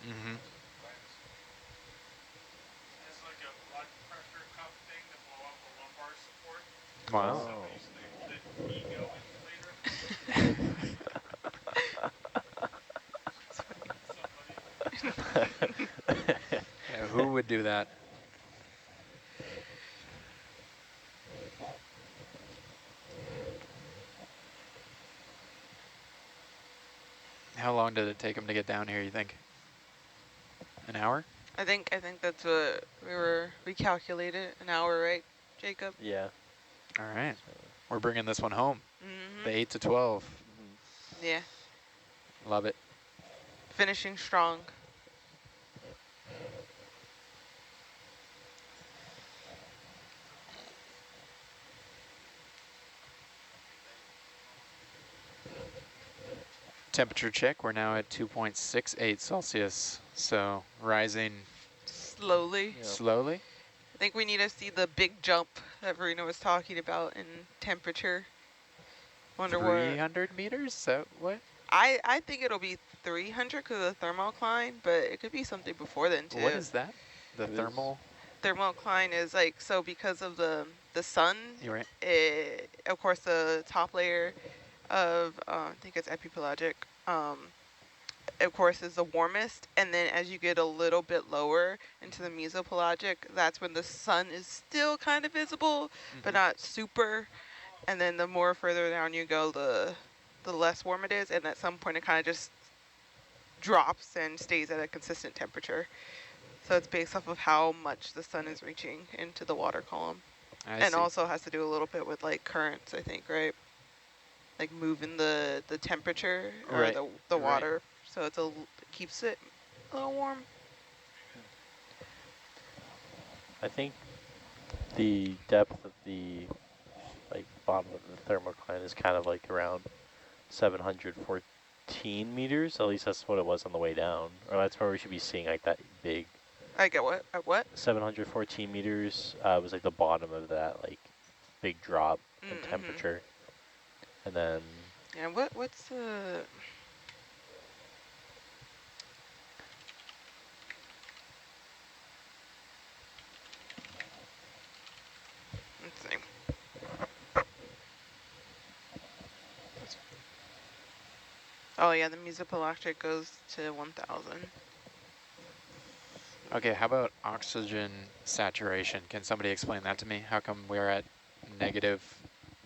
Mm-hmm. It's like a blood pressure cuff thing to blow up a lumbar support. Wow. So the ego inflator. Yeah, who would do that? How long did it take him to get down here, you think? An hour? I think that's what we calculated, an hour, right, Jacob? Yeah. All right. We're bringing this one home. Mm-hmm. The 8 to 12. Yeah. Love it. Finishing strong. Temperature check, we're now at 2.68 Celsius. So rising Slowly. Yep. slowly. I think we need to see the big jump that Verena was talking about in temperature. Wonder 300 meters? Is that what? I think it'll be 300 because of the thermocline, but it could be something before then too. What is that? The It thermal? Thermocline is like, so because of the sun, You're right. of course the top layer of, I think it's epipelagic, of course is the warmest, and then as you get a little bit lower into the mesopelagic, that's when the sun is still kind of visible, but not super, and then the more further down you go, the less warm it is, and at some point it kind of just drops and stays at a consistent temperature. So it's based off of how much the sun is reaching into the water column. And also has to do a little bit with like currents, I think, right? Like moving the temperature or Right. the water, so it keeps it a little warm. I think the depth of the bottom of the thermocline is kind of like around 714 meters. At least that's what it was on the way down. Or that's where we should be seeing like that big. I get what? At what? 714 meters was like the bottom of that like big drop in temperature. And then yeah, what's the let's see. Oh yeah, the mesopelagic goes to 1,000. Okay, how about oxygen saturation? Can somebody explain that to me? How come we're at negative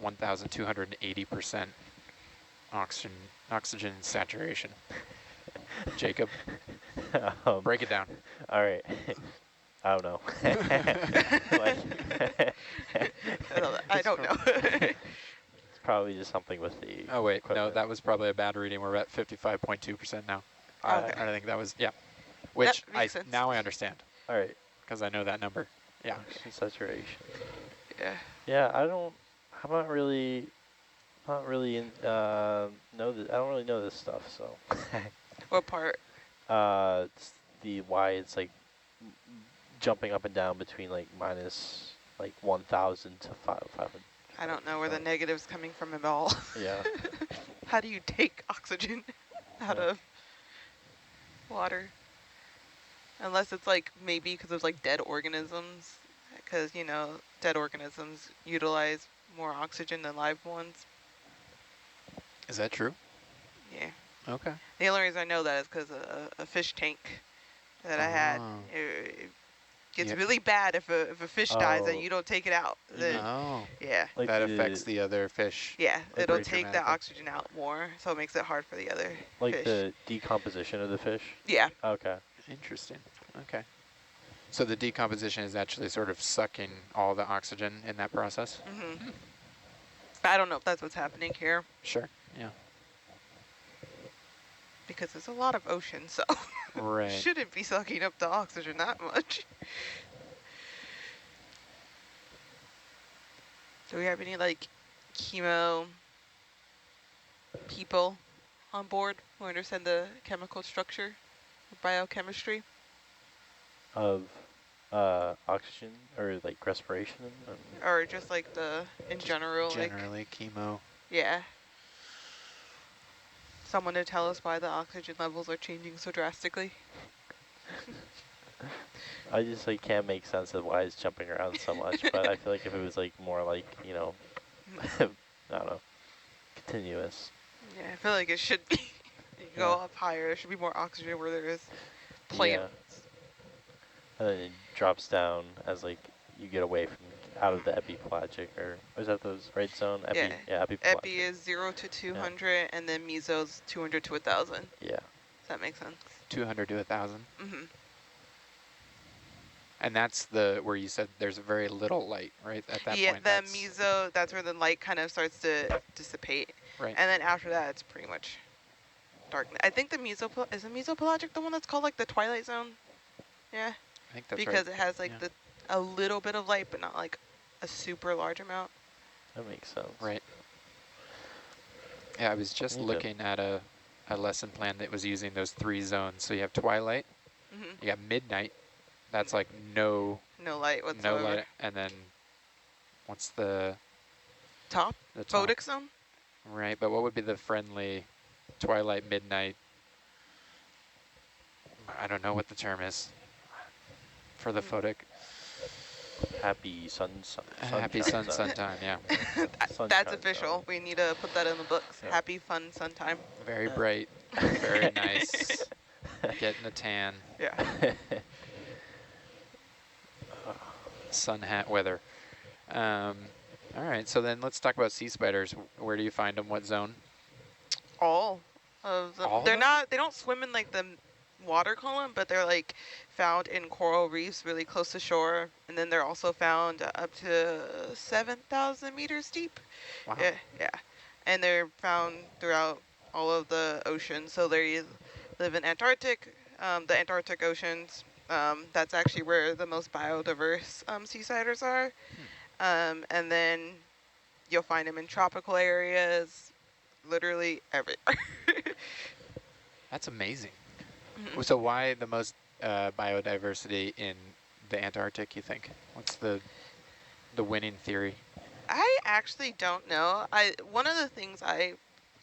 1,280% oxygen saturation? Jacob, break it down. All right. I don't know. I don't know. It's probably just something with the Oh wait, equipment. no, that was probably a bad reading. We're at 55.2% now. Okay. I think that was, yeah. Which That makes sense. now I understand, All right. because I know that number. Yeah. Oxygen saturation. Yeah. Yeah, I'm not really in, know that. I don't really know this stuff, so. What part? It's the why it's like jumping up and down between like minus like 1,000 to 500. I don't know where the negative's coming from at all. Yeah. How do you take oxygen out of water? Unless it's like maybe because of like dead organisms, because you know dead organisms utilize more oxygen than live ones. Is that true? Yeah. Okay. The only reason I know that is because a fish tank that I had, it gets really bad if a fish dies and you don't take it out. Then, yeah. Like that affects the other fish. Yeah, like it'll take the oxygen out more, so it makes it hard for the other like fish. the decomposition of the fish? Yeah. Okay. Interesting. Okay. So the decomposition is actually sort of sucking all the oxygen in that process? Mm-hmm. I don't know if that's what's happening here. Sure, yeah. Because there's a lot of ocean, so right. shouldn't be sucking up the oxygen that much. Do we have any like chemo people on board who understand the chemical structure of biochemistry? Of oxygen or like respiration? Or just like in general? Generally, like, chemo. Yeah. Someone to tell us why the oxygen levels are changing so drastically. I just like can't make sense of why it's jumping around so much, but I feel like if it was like more like, you know, I don't know, continuous. Yeah, I feel like it should be. You go up higher, there should be more oxygen where there is plants. Yeah. And then it drops down as like you get away from out of the epipelagic, or is that those right zone? Epi, yeah, epipelagic. Epi is 0 to 200, and then meso's 200 to 1,000. Yeah. Does that make sense? 200 to 1,000. Mm-hmm. And that's where you said there's very little light, right? At that point. Yeah, the meso, that's where the light kind of starts to dissipate. Right. And then after that, it's pretty much dark. I think the is the mesopelagic the one that's called like the twilight zone? Yeah. I think that's because it has like a little bit of light, but not like a super large amount. That makes sense. Right. Yeah, I was just looking at a lesson plan that was using those 3 zones. So you have twilight, you got midnight. That's like no light whatsoever. No light, and then what's the top? The photic zone? Right, but what would be the friendly twilight, midnight? I don't know what the term is for the photic. Happy sun Happy sun time, yeah. That's official. We need to put that in the books. Yeah. Happy fun sun time. Very bright, very nice. Getting a tan. Yeah. Sun hat weather. All right, so then let's talk about sea spiders. Where do you find them? What zone? All of them. They don't swim in like the water column, but they're like found in coral reefs really close to shore, and then they're also found up to 7,000 meters deep. Wow. Yeah. And they're found throughout all of the oceans. So they live in Antarctic, the Antarctic oceans. That's actually where the most biodiverse sea spiders are. And then you'll find them in tropical areas, literally everywhere. That's amazing. So why the most biodiversity in the Antarctic, you think? What's the winning theory? I actually don't know. One of the things I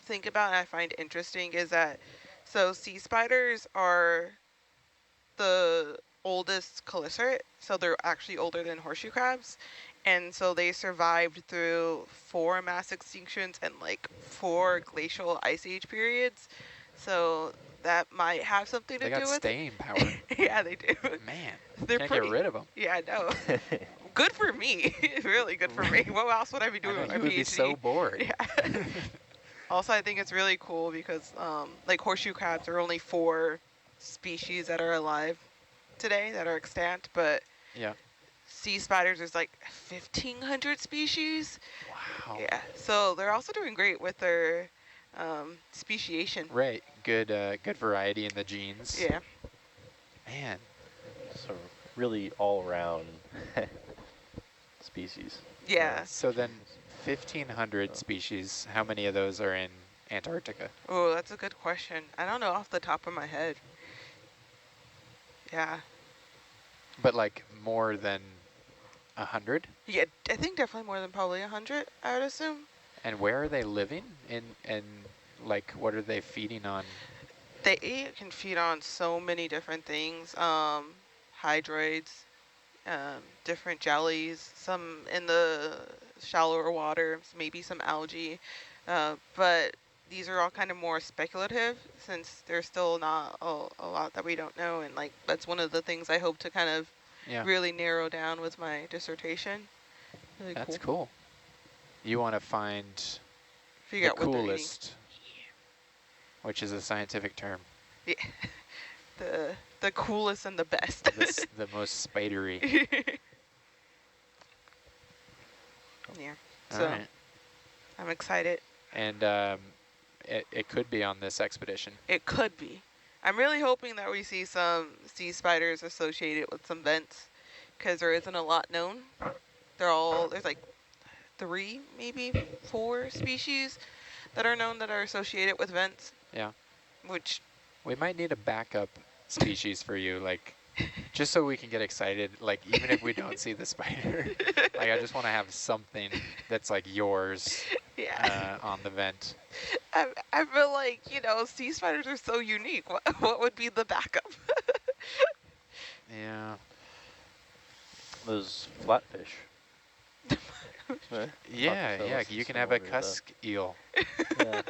think about and I find interesting is that, so sea spiders are the oldest chelicerates, so they're actually older than horseshoe crabs. And so they survived through 4 mass extinctions and like 4 glacial ice age periods. So that might have something to They got do with it. staying power. Yeah, they do. Man, They're can't pretty. get rid of them. Yeah, I know. Good for me. Really good for me. What else would I be I doing know, with my you would be so PhD? bored. Yeah. Also, I think it's really cool because like horseshoe crabs are only 4 species that are alive today that are extant, but Yeah. sea spiders is like 1,500 species. Wow. Yeah, so they're also doing great with their speciation. Right. Good good variety in the genes. Yeah. Man. So really all around species. Yeah. So then 1,500 species, how many of those are in Antarctica? Oh, that's a good question. I don't know off the top of my head. Yeah. But like more than 100? Yeah, I think definitely more than probably 100, I would assume. And where are they living? And like what are they feeding on? They can feed on so many different things. Hydroids, different jellies, some in the shallower water, maybe some algae. But these are all kind of more speculative since there's still not a lot that we don't know. And like that's one of the things I hope to kind of really narrow down with my dissertation. Really That's cool. cool. You want to find Figure the out what they're eating. coolest, which is a scientific term. Yeah. The coolest and the best. The most spidery. Yeah. All So right. I'm excited. And it could be on this expedition. It could be. I'm really hoping that we see some sea spiders associated with some vents because there isn't a lot known. There's like 3, maybe 4 species that are known that are associated with vents. Yeah. Which we might need a backup species for you, like just so we can get excited, like even if we don't see the spider. Like I just want to have something that's like yours on the vent. I feel like, you know, sea spiders are so unique. What would be the backup? Yeah. Those flatfish. Yeah, you can have a cusk eel. Yeah.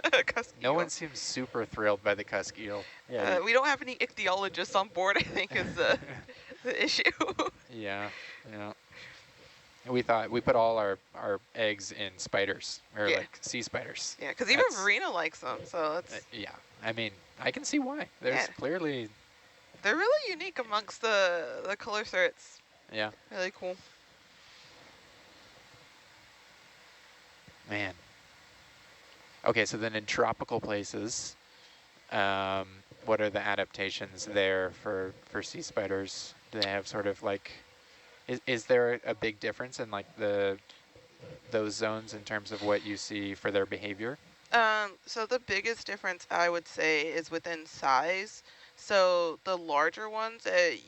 No one seems super thrilled by the cusk eel. Yeah, we don't have any ichthyologists on board, I think is the issue. Yeah. We thought we put all our eggs in spiders, or like sea spiders. Yeah, because even Verena likes them, so it's... yeah, I mean, I can see why. There's clearly... They're really unique amongst the coelurethrates. Yeah. Really cool. Man. Okay, so then in tropical places, what are the adaptations there for sea spiders? Do they have sort of like... Is there a big difference in like those zones in terms of what you see for their behavior? So the biggest difference I would say is within size. So the larger ones a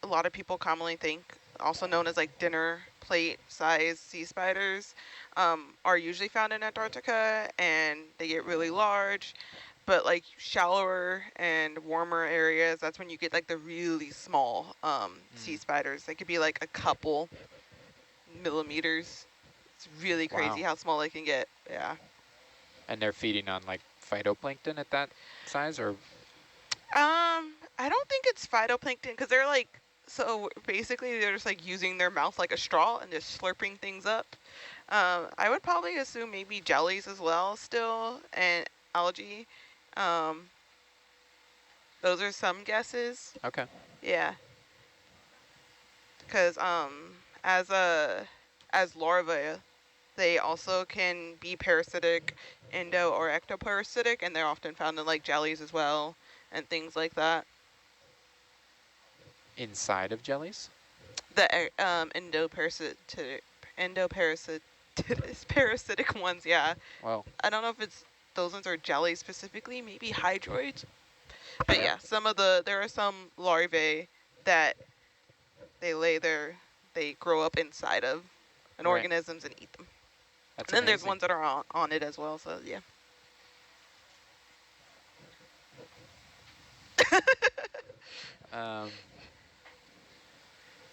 lot of people commonly think, also known as like dinner plate size sea spiders, are usually found in Antarctica and they get really large. But like shallower and warmer areas, that's when you get like the really small sea spiders. They could be like a couple millimeters. It's really crazy how small they can get. Yeah. And they're feeding on like phytoplankton at that size, or? I don't think it's phytoplankton because they're like, so basically they're just like using their mouth like a straw and just slurping things up. I would probably assume maybe jellies as well still and algae. Those are some guesses. Okay. Yeah. Because as larvae, they also can be parasitic, endo or ectoparasitic, and they're often found in like jellies as well and things like that. Inside of jellies? The parasitic ones, yeah. Wow. I don't know if those ones are jellies specifically, maybe hydroids. But yeah, there are some larvae that they grow up inside of an organisms and eat them. That's and then amazing. There's ones that are on it as well, so yeah.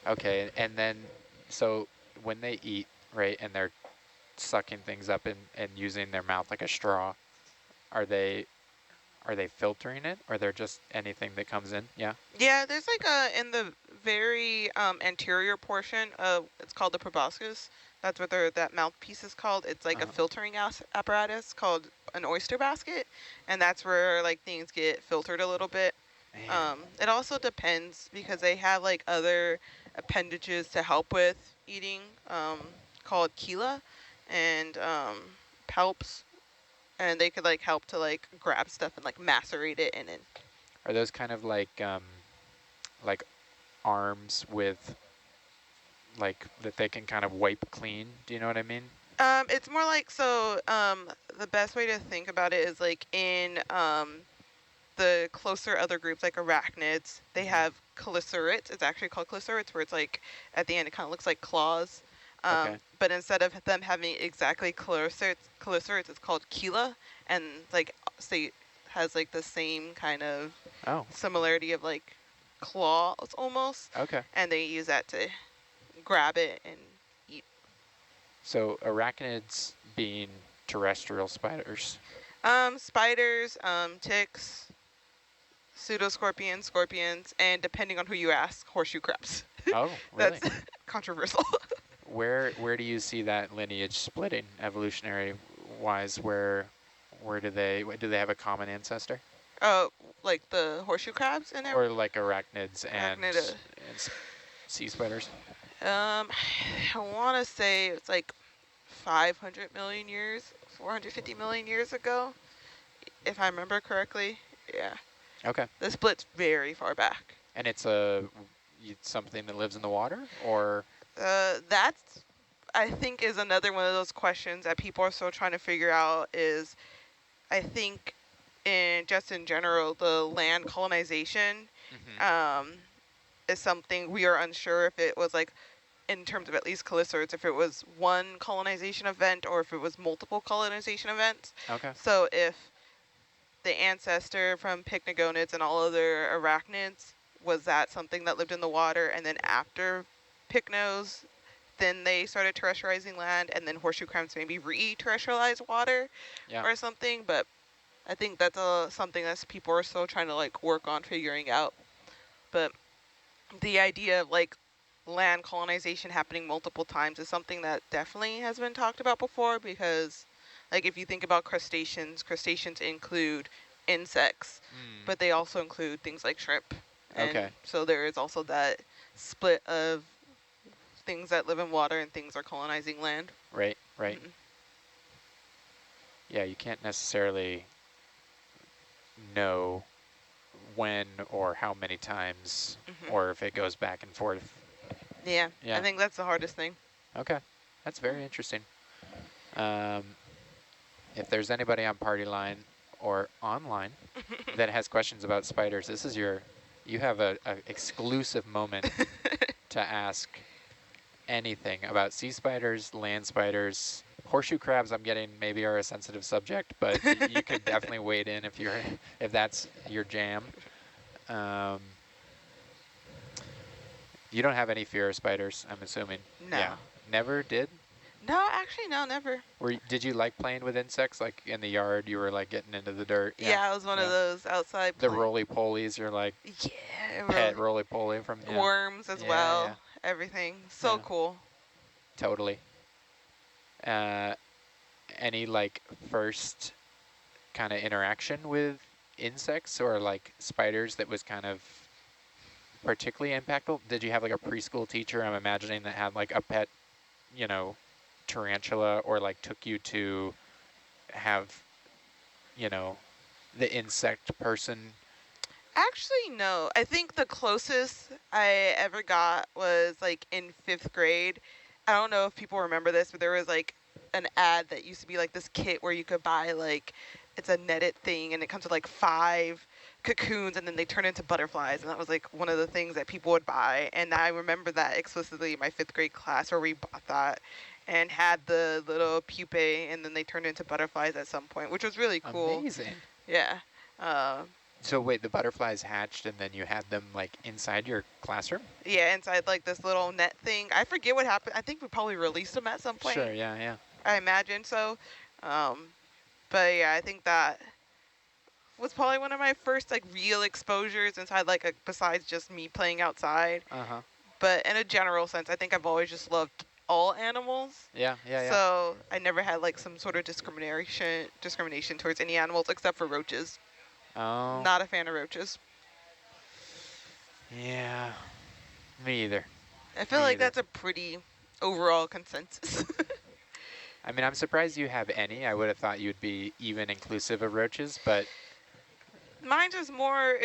Okay, and then, so when they eat, right, and they're sucking things up and using their mouth like a straw, are they are they filtering it, or they're just anything that comes in? Yeah. Yeah, there's like in the very anterior portion of, it's called the proboscis. That's what that mouthpiece is called. It's like a filtering apparatus called an oyster basket, and that's where like things get filtered a little bit. It also depends because they have like other appendages to help with eating, called chela and palps, and they could like help to like grab stuff and like macerate it in it. Are those kind of like arms with like that they can kind of wipe clean? Do you know what I mean? It's more like, so the best way to think about it is like in the closer other groups like arachnids, they have chelicerates. It's actually called chelicerates, where it's like at the end it kind of looks like claws. Okay. But instead of them having exactly chelicerates, it's called chela, and like say has like the same kind of similarity of like claws almost. Okay. And they use that to grab it and eat. So arachnids being terrestrial spiders. Spiders, ticks, pseudoscorpions, scorpions, and depending on who you ask, horseshoe crabs. Oh, really? That's controversial. Where do you see that lineage splitting evolutionary wise? Where do they have a common ancestor? Oh, like the horseshoe crabs and or like arachnids and sea spiders? I want to say it's like 500 million years, 450 million years ago, if I remember correctly. Yeah. Okay. The split's very far back. And it's something that lives in the water, or? That's, I think, is another one of those questions that people are still trying to figure out. Is, I think, in general, the land colonization is something we are unsure if it was like, in terms of at least chelicerates, if it was one colonization event or if it was multiple colonization events. Okay. So if the ancestor from pycnogonids and all other arachnids, was that something that lived in the water, and then after pycnos, then they started terrestrializing land, and then horseshoe crabs maybe re-terrestrialized water or something. But I think that's something that people are still trying to like work on figuring out. But the idea of like land colonization happening multiple times is something that definitely has been talked about before, because like if you think about crustaceans include insects, but they also include things like shrimp. And so there is also that split of things that live in water and things are colonizing land. Right. Yeah, you can't necessarily know when or how many times, or if it goes back and forth. Yeah, I think that's the hardest thing. Okay, that's very interesting. If there's anybody on Party Line or online that has questions about spiders, this is you have a exclusive moment to ask anything about sea spiders, land spiders. Horseshoe crabs, I'm getting maybe are a sensitive subject, but you could definitely wade in if that's your jam. You don't have any fear of spiders, I'm assuming. No. Yeah. Never did? No, actually, no, never. Did you like playing with insects? Like in the yard, you were like getting into the dirt? Yeah, I was one of those outside. The roly-polies, you're like pet roly-poly from worms as well. Yeah. Everything. So cool. Totally. Any like first kind of interaction with insects or like spiders that was kind of particularly impactful? Did you have like a preschool teacher, I'm imagining, that had like a pet, tarantula, or like took you to have, the insect person? Actually, no. I think the closest I ever got was like in 5th grade. I don't know if people remember this, but there was like an ad that used to be like this kit where you could buy like, it's a netted thing and it comes with like 5 cocoons and then they turn into butterflies, and that was like one of the things that people would buy. And I remember that explicitly in my 5th grade class where we bought that and had the little pupae, and then they turned into butterflies at some point, which was really cool. Amazing. Yeah. So wait, the butterflies hatched and then you had them like inside your classroom? Yeah, inside like this little net thing. I forget what happened. I think we probably released them at some point. Sure, yeah. I imagine so. But yeah, I think that was probably one of my first like real exposures inside, like besides just me playing outside. But in a general sense, I think I've always just loved all animals. Yeah. So I never had like some sort of discrimination towards any animals except for roaches. Oh. Not a fan of roaches. Yeah. Me either. I feel like that's a pretty overall consensus. I mean, I'm surprised you have any. I would have thought you'd be even inclusive of roaches, but Mine is more,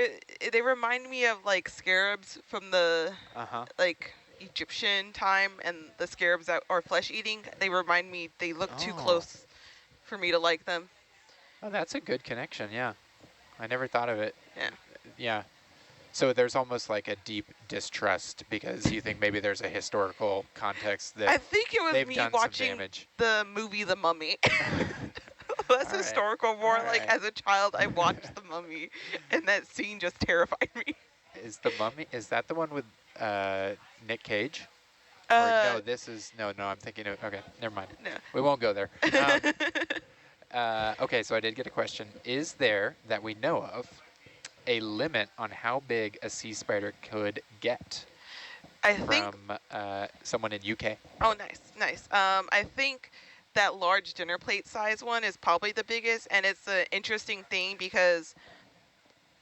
they remind me of like scarabs from the like Egyptian time, and the scarabs that are flesh eating. They remind me, they look too close for me to like them. Oh, that's a good connection, yeah. I never thought of it. Yeah. Yeah. So there's almost like a deep distrust because you think maybe there's a historical context that I think it was they've me done watching some damage. the movie The Mummy. That's historical. More like as a child, I watched The Mummy, and that scene just terrified me. Is The Mummy, is that the one with Nick Cage? Or no, this is, no, I'm thinking of, okay, never mind. No. We won't go there. Okay, so I did get a question. Is there, that we know of, a limit on how big a sea spider could get? I think from someone in UK. Oh, nice. I think that large dinner plate size one is probably the biggest, and it's an interesting thing because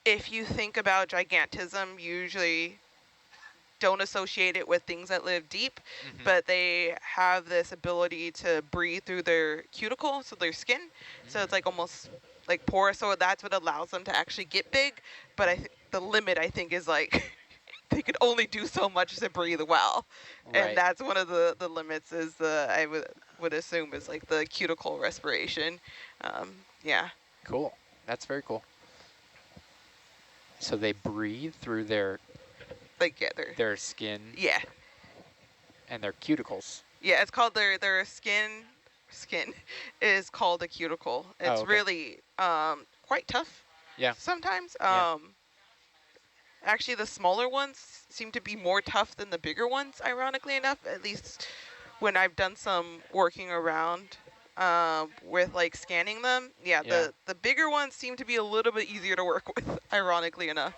if you think about gigantism, you usually don't associate it with things that live deep, but they have this ability to breathe through their cuticle, so their skin. So it's like almost like porous, so that's what allows them to actually get big. But the limit, I think, is like they could only do so much to breathe well. And that's one of the limits is I would assume is like the cuticle respiration. Yeah. Cool. That's very cool. So they breathe through their their skin. Yeah. And their cuticles. Yeah, it's called their skin is called a cuticle. It's really quite tough. Yeah. Sometimes. Actually, the smaller ones seem to be more tough than the bigger ones, ironically enough, at least when I've done some working around with like scanning them. Yeah, the bigger ones seem to be a little bit easier to work with, ironically enough.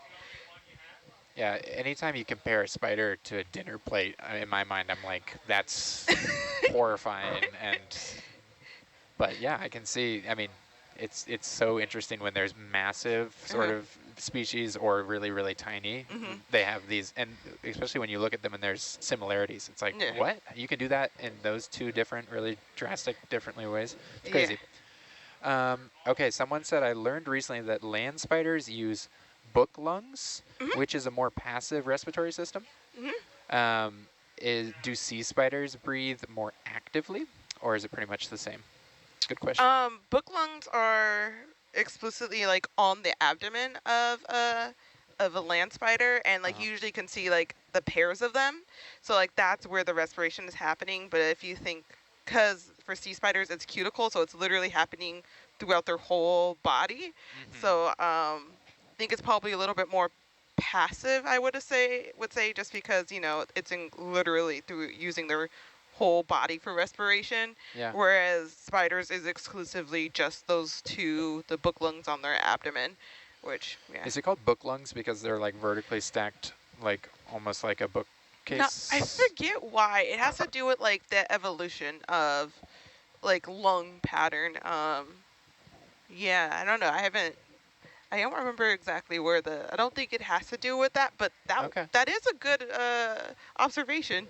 Yeah, anytime you compare a spider to a dinner plate, in my mind, I'm like, that's horrifying. But yeah, I can see, I mean, it's so interesting when there's massive sort of species or really, really tiny. They have these, and especially when you look at them and there's similarities. It's like, what? You can do that in those two different, really drastic, differently ways? It's crazy. Okay, someone said, I learned recently that land spiders use book lungs, which is a more passive respiratory system. Do sea spiders breathe more actively, or is it pretty much the same? Good question. Book lungs are explicitly like on the abdomen of a land spider, and like you usually can see like the pairs of them. So like that's where the respiration is happening. But if you think, because for sea spiders it's cuticle, so it's literally happening throughout their whole body. So I think it's probably a little bit more passive, I would say just because, you know, it's literally through using their whole body for respiration, whereas spiders is exclusively just those two, the book lungs on their abdomen, which, Is it called book lungs because they're like vertically stacked, like almost like a bookcase? No, I forget why. It has to do with like the evolution of like lung pattern. Yeah, I don't know. I don't remember exactly where I don't think it has to do with that, but that is a good observation.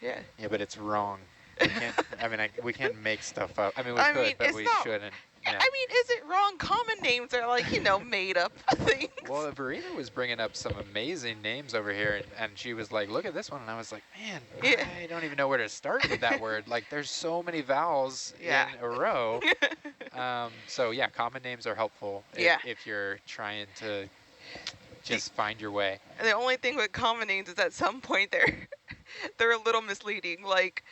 Yeah. Yeah, but it's wrong. We can't, I mean, we can't make stuff up. I mean, we could, but we shouldn't. Yeah. I mean, is it wrong? Common names are like, you know, made up things. Well, Verena was bringing up some amazing names over here, and she was like, look at this one. And I was like, man, I don't even know where to start with that word. Like, there's so many vowels in a row. So, yeah, common names are helpful if you're trying to just find your way. And the only thing with common names is at some point they're a little misleading. Like,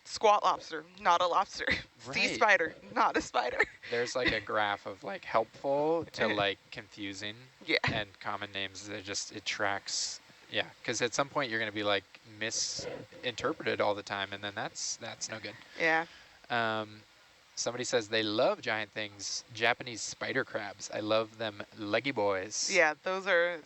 squat lobster, not a lobster. Sea spider, not a spider. There's like a graph of like helpful to like confusing. And common names, it tracks. Yeah, because at some point you're going to be like misinterpreted all the time, and then that's no good. Yeah. Somebody says they love giant things, Japanese spider crabs. I love them leggy boys. Yeah, those are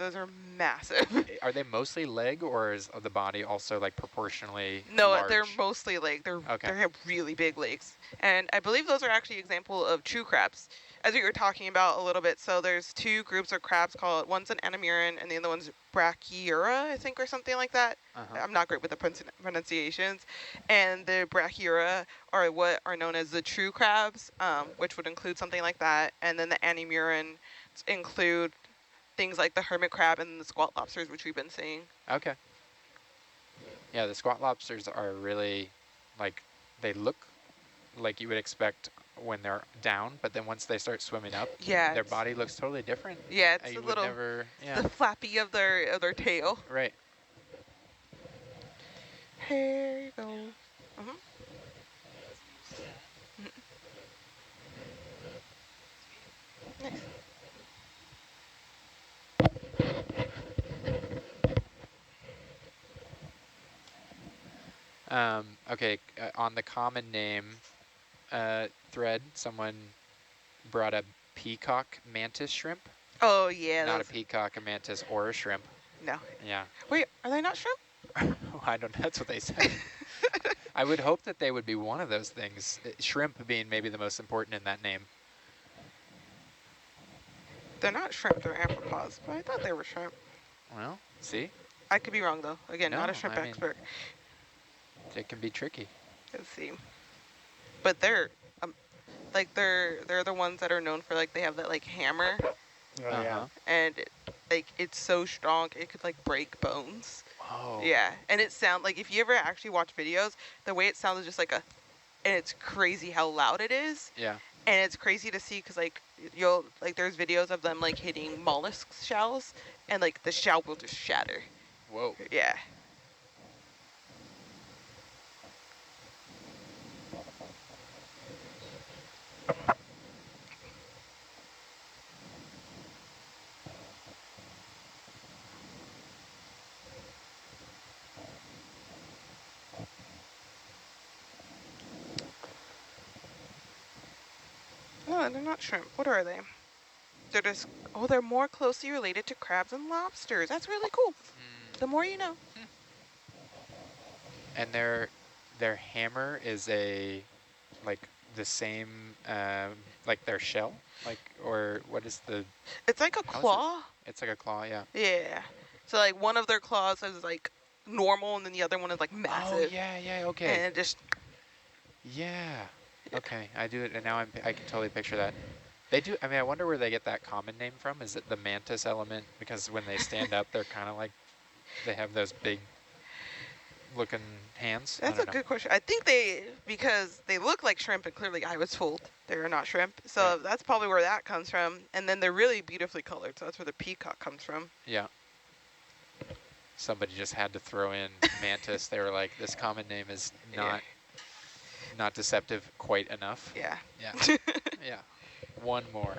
massive. Are they mostly leg, or is the body also like proportionally No, large? they're mostly like Okay. they have really big legs, and I believe those are actually example of true crabs, as we were talking about a little bit. So there's two groups of crabs called, one's an anamurin and the other one's brachyura, I think, or something like that. I'm not great with the pronunciations, and the brachyura are what are known as the true crabs, which would include something like that, and then the anamurin include things like the hermit crab and the squat lobsters, which we've been seeing. Okay. Yeah, the squat lobsters are really, like, they look like you would expect when they're down, but then once they start swimming up, Yeah, their body looks totally different. Yeah, it's You a would little, never, yeah. the flappy of their tail. Right. Here you go. Nice. Okay, on the common name thread, someone brought a peacock mantis shrimp. Oh yeah. Not a peacock, a mantis, or a shrimp. No. Yeah. Wait, are they not shrimp? I don't know, that's what they said. I would hope that they would be one of those things, shrimp being maybe the most important in that name. They're not shrimp, they're amphipods, but I thought they were shrimp. Well, see? I could be wrong though. Again, No, not a shrimp I mean, expert. It can be tricky. Let's see. But they're like they're the ones that are known for, like, they have that like hammer. Oh, yeah. And like it's so strong it could like break bones. Whoa. Yeah, and it sounds like, if you ever actually watch videos, the way it sounds is just like and it's crazy how loud it is. Yeah. And it's crazy to see because like there's videos of them like hitting mollusk shells and like the shell will just shatter. Whoa. Yeah. No, they're not shrimp. What are they? They're just, they're more closely related to crabs and lobsters. That's really cool. The more you know. And their hammer is like the same, like their shell? Like, or what is the... It's like a claw. It's like a claw, yeah. Yeah. So like one of their claws is like normal and then the other one is like massive. Oh, yeah, okay. And it just... Yeah. Okay, I do it, and now I can totally picture that. They do, I mean, I wonder where they get that common name from. Is it the mantis element? Because when they stand up, they're kind of like, they have those big looking hands. That's a good question. I think because they look like shrimp, and clearly I was fooled. They're not shrimp. So right. That's probably where that comes from. And then they're really beautifully colored, so that's where the peacock comes from. Yeah. Somebody just had to throw in mantis. They were like, this common name is not deceptive quite enough. Yeah. Yeah. Yeah. One more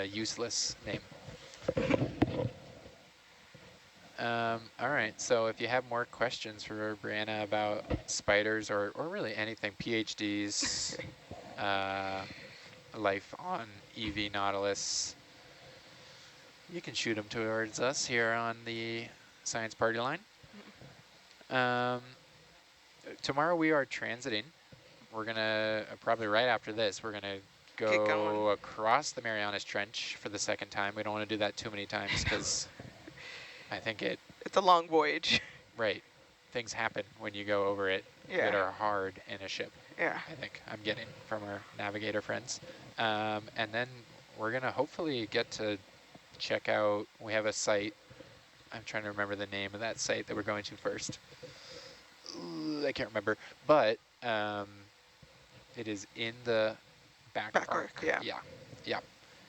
useless name. All right, so if you have more questions for Brianna about spiders or really anything, PhDs, life on EV Nautilus, you can shoot them towards us here on the Science Party line. Tomorrow we are transiting. We're gonna, probably right after this, we're gonna go across the Marianas Trench for the second time. We don't want to do that too many times because I think it's a long voyage. Right. Things happen when you go over it that are hard in a ship. Yeah. I think I'm getting from our navigator friends. And then we're going to hopefully get to check out, we have a site. I'm trying to remember the name of that site that we're going to first. I can't remember, but it is in the back arc. Yeah. Yeah.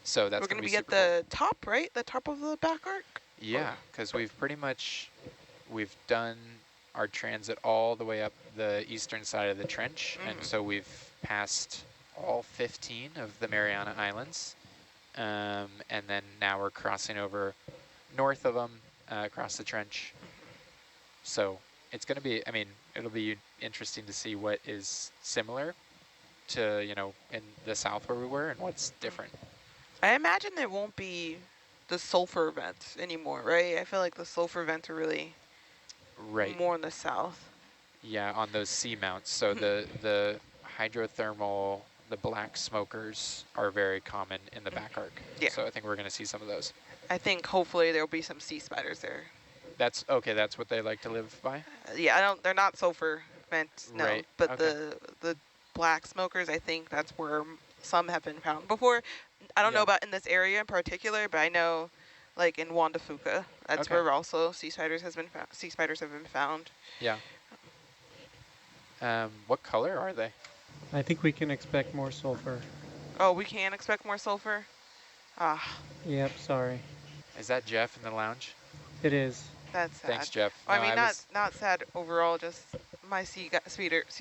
So that's we're going to be at the top, right? The top of the back arc? Yeah, because we've done our transit all the way up the eastern side of the trench, and so we've passed all 15 of the Mariana Islands, and then now we're crossing over north of them, across the trench. So it's going to be, I mean, it'll be interesting to see what is similar to, you know, in the south where we were, and what's different? I imagine there won't be the sulfur vents anymore, right? I feel like the sulfur vents are really Right. more in the south. Yeah, on those sea mounts. So the hydrothermal, the black smokers are very common in the back arc. Yeah. So I think we're going to see some of those. I think hopefully there'll be some sea spiders there. That's okay. That's what they like to live by. Yeah, they're not sulfur vents, no. Right. But Okay. the black smokers, I think that's where some have been found before. I don't know about in this area in particular, but I know, like in Juan de Fuca, that's Okay. where also sea spiders have been found. Yeah. What color are they? I think we can expect more sulfur. Oh, we can expect more sulfur? Ah. Yep, sorry. Is that Jeff in the lounge? It is. That's sad. Thanks, Jeff. Well, No, I mean, not sad overall, just my sea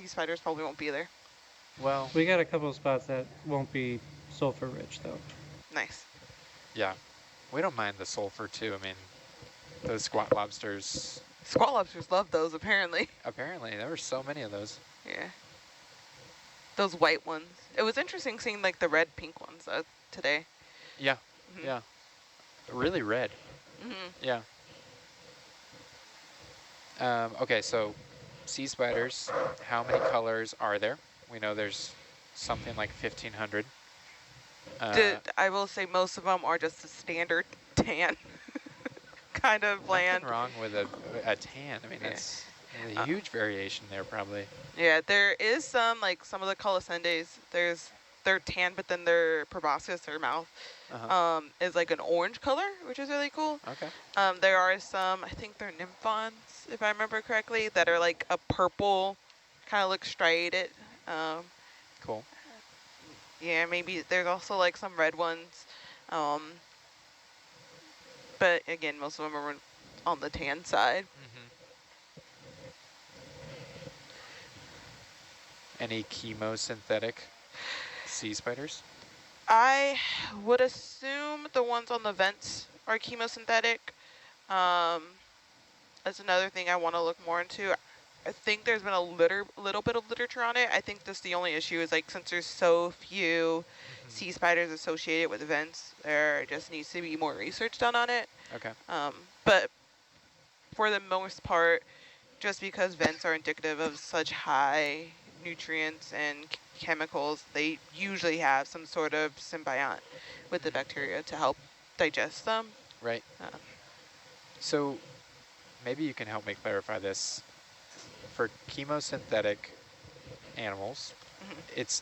spiders probably won't be there. Well, We got a couple of spots that won't be sulfur rich though. Nice. yeah. We don't mind the sulfur too. I mean, those squat lobsters, Squat lobsters love those, apparently. apparently there were so many of those. Yeah. Those white ones. It was interesting seeing like the red pink ones today. Yeah. Yeah. Really red. Yeah. Okay, so sea spiders, how many colors are there? We know there's something like 1,500. I will say most of them are just a standard tan kind of bland. Nothing wrong with a tan. I mean, that's a huge variation there probably. Yeah, there is some, like some of the colosendes, they're tan, but then their proboscis, their mouth, is like an orange color, which is really cool. Okay. There are some, I think they're nymphons, if I remember correctly, that are like a purple, kind of look striated. Cool. Yeah, maybe there's also like some red ones. But again, most of them are on the tan side. Any chemosynthetic sea spiders? I would assume the ones on the vents are chemosynthetic. That's another thing I want to look more into. I think there's been a little bit of literature on it. I think just the only issue is like since there's so few sea spiders associated with vents, there just needs to be more research done on it. Okay. But for the most part, just because vents are indicative of such high nutrients and chemicals, they usually have some sort of symbiont with the bacteria to help digest them. Right. So maybe you can help me clarify this. For chemosynthetic animals, it's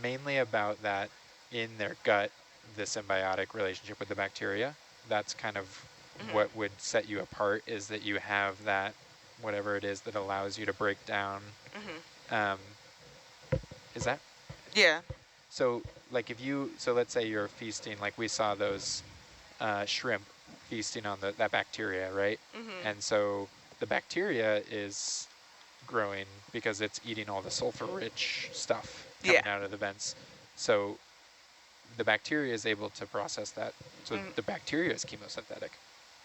mainly about that in their gut, the symbiotic relationship with the bacteria. That's kind of what would set you apart, is that you have that, whatever it is that allows you to break down. Is that? Yeah. So like so let's say you're feasting, like we saw those shrimp feasting on that bacteria, right? And so the bacteria is growing because it's eating all the sulfur-rich stuff coming out of the vents. So the bacteria is able to process that. So the bacteria is chemosynthetic.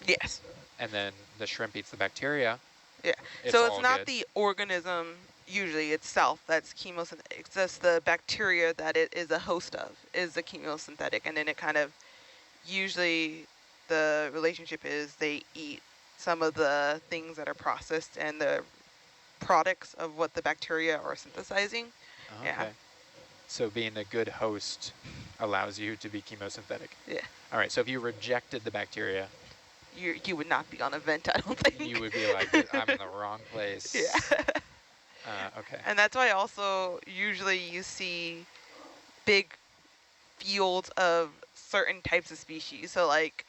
Yes. And then the shrimp eats the bacteria. Yeah. So it's not the organism usually itself that's chemosynthetic. It's just the bacteria that it is a host of is the chemosynthetic. And then it kind of, usually the relationship is they eat some of the things that are processed and the products of what the bacteria are synthesizing. Okay. Yeah. So being a good host allows you to be chemosynthetic. Yeah. All right. So if you rejected the bacteria, you would not be on a vent, I don't think. You would be like, I'm in the wrong place. Yeah. Okay. And that's why also usually you see big fields of certain types of species. So like,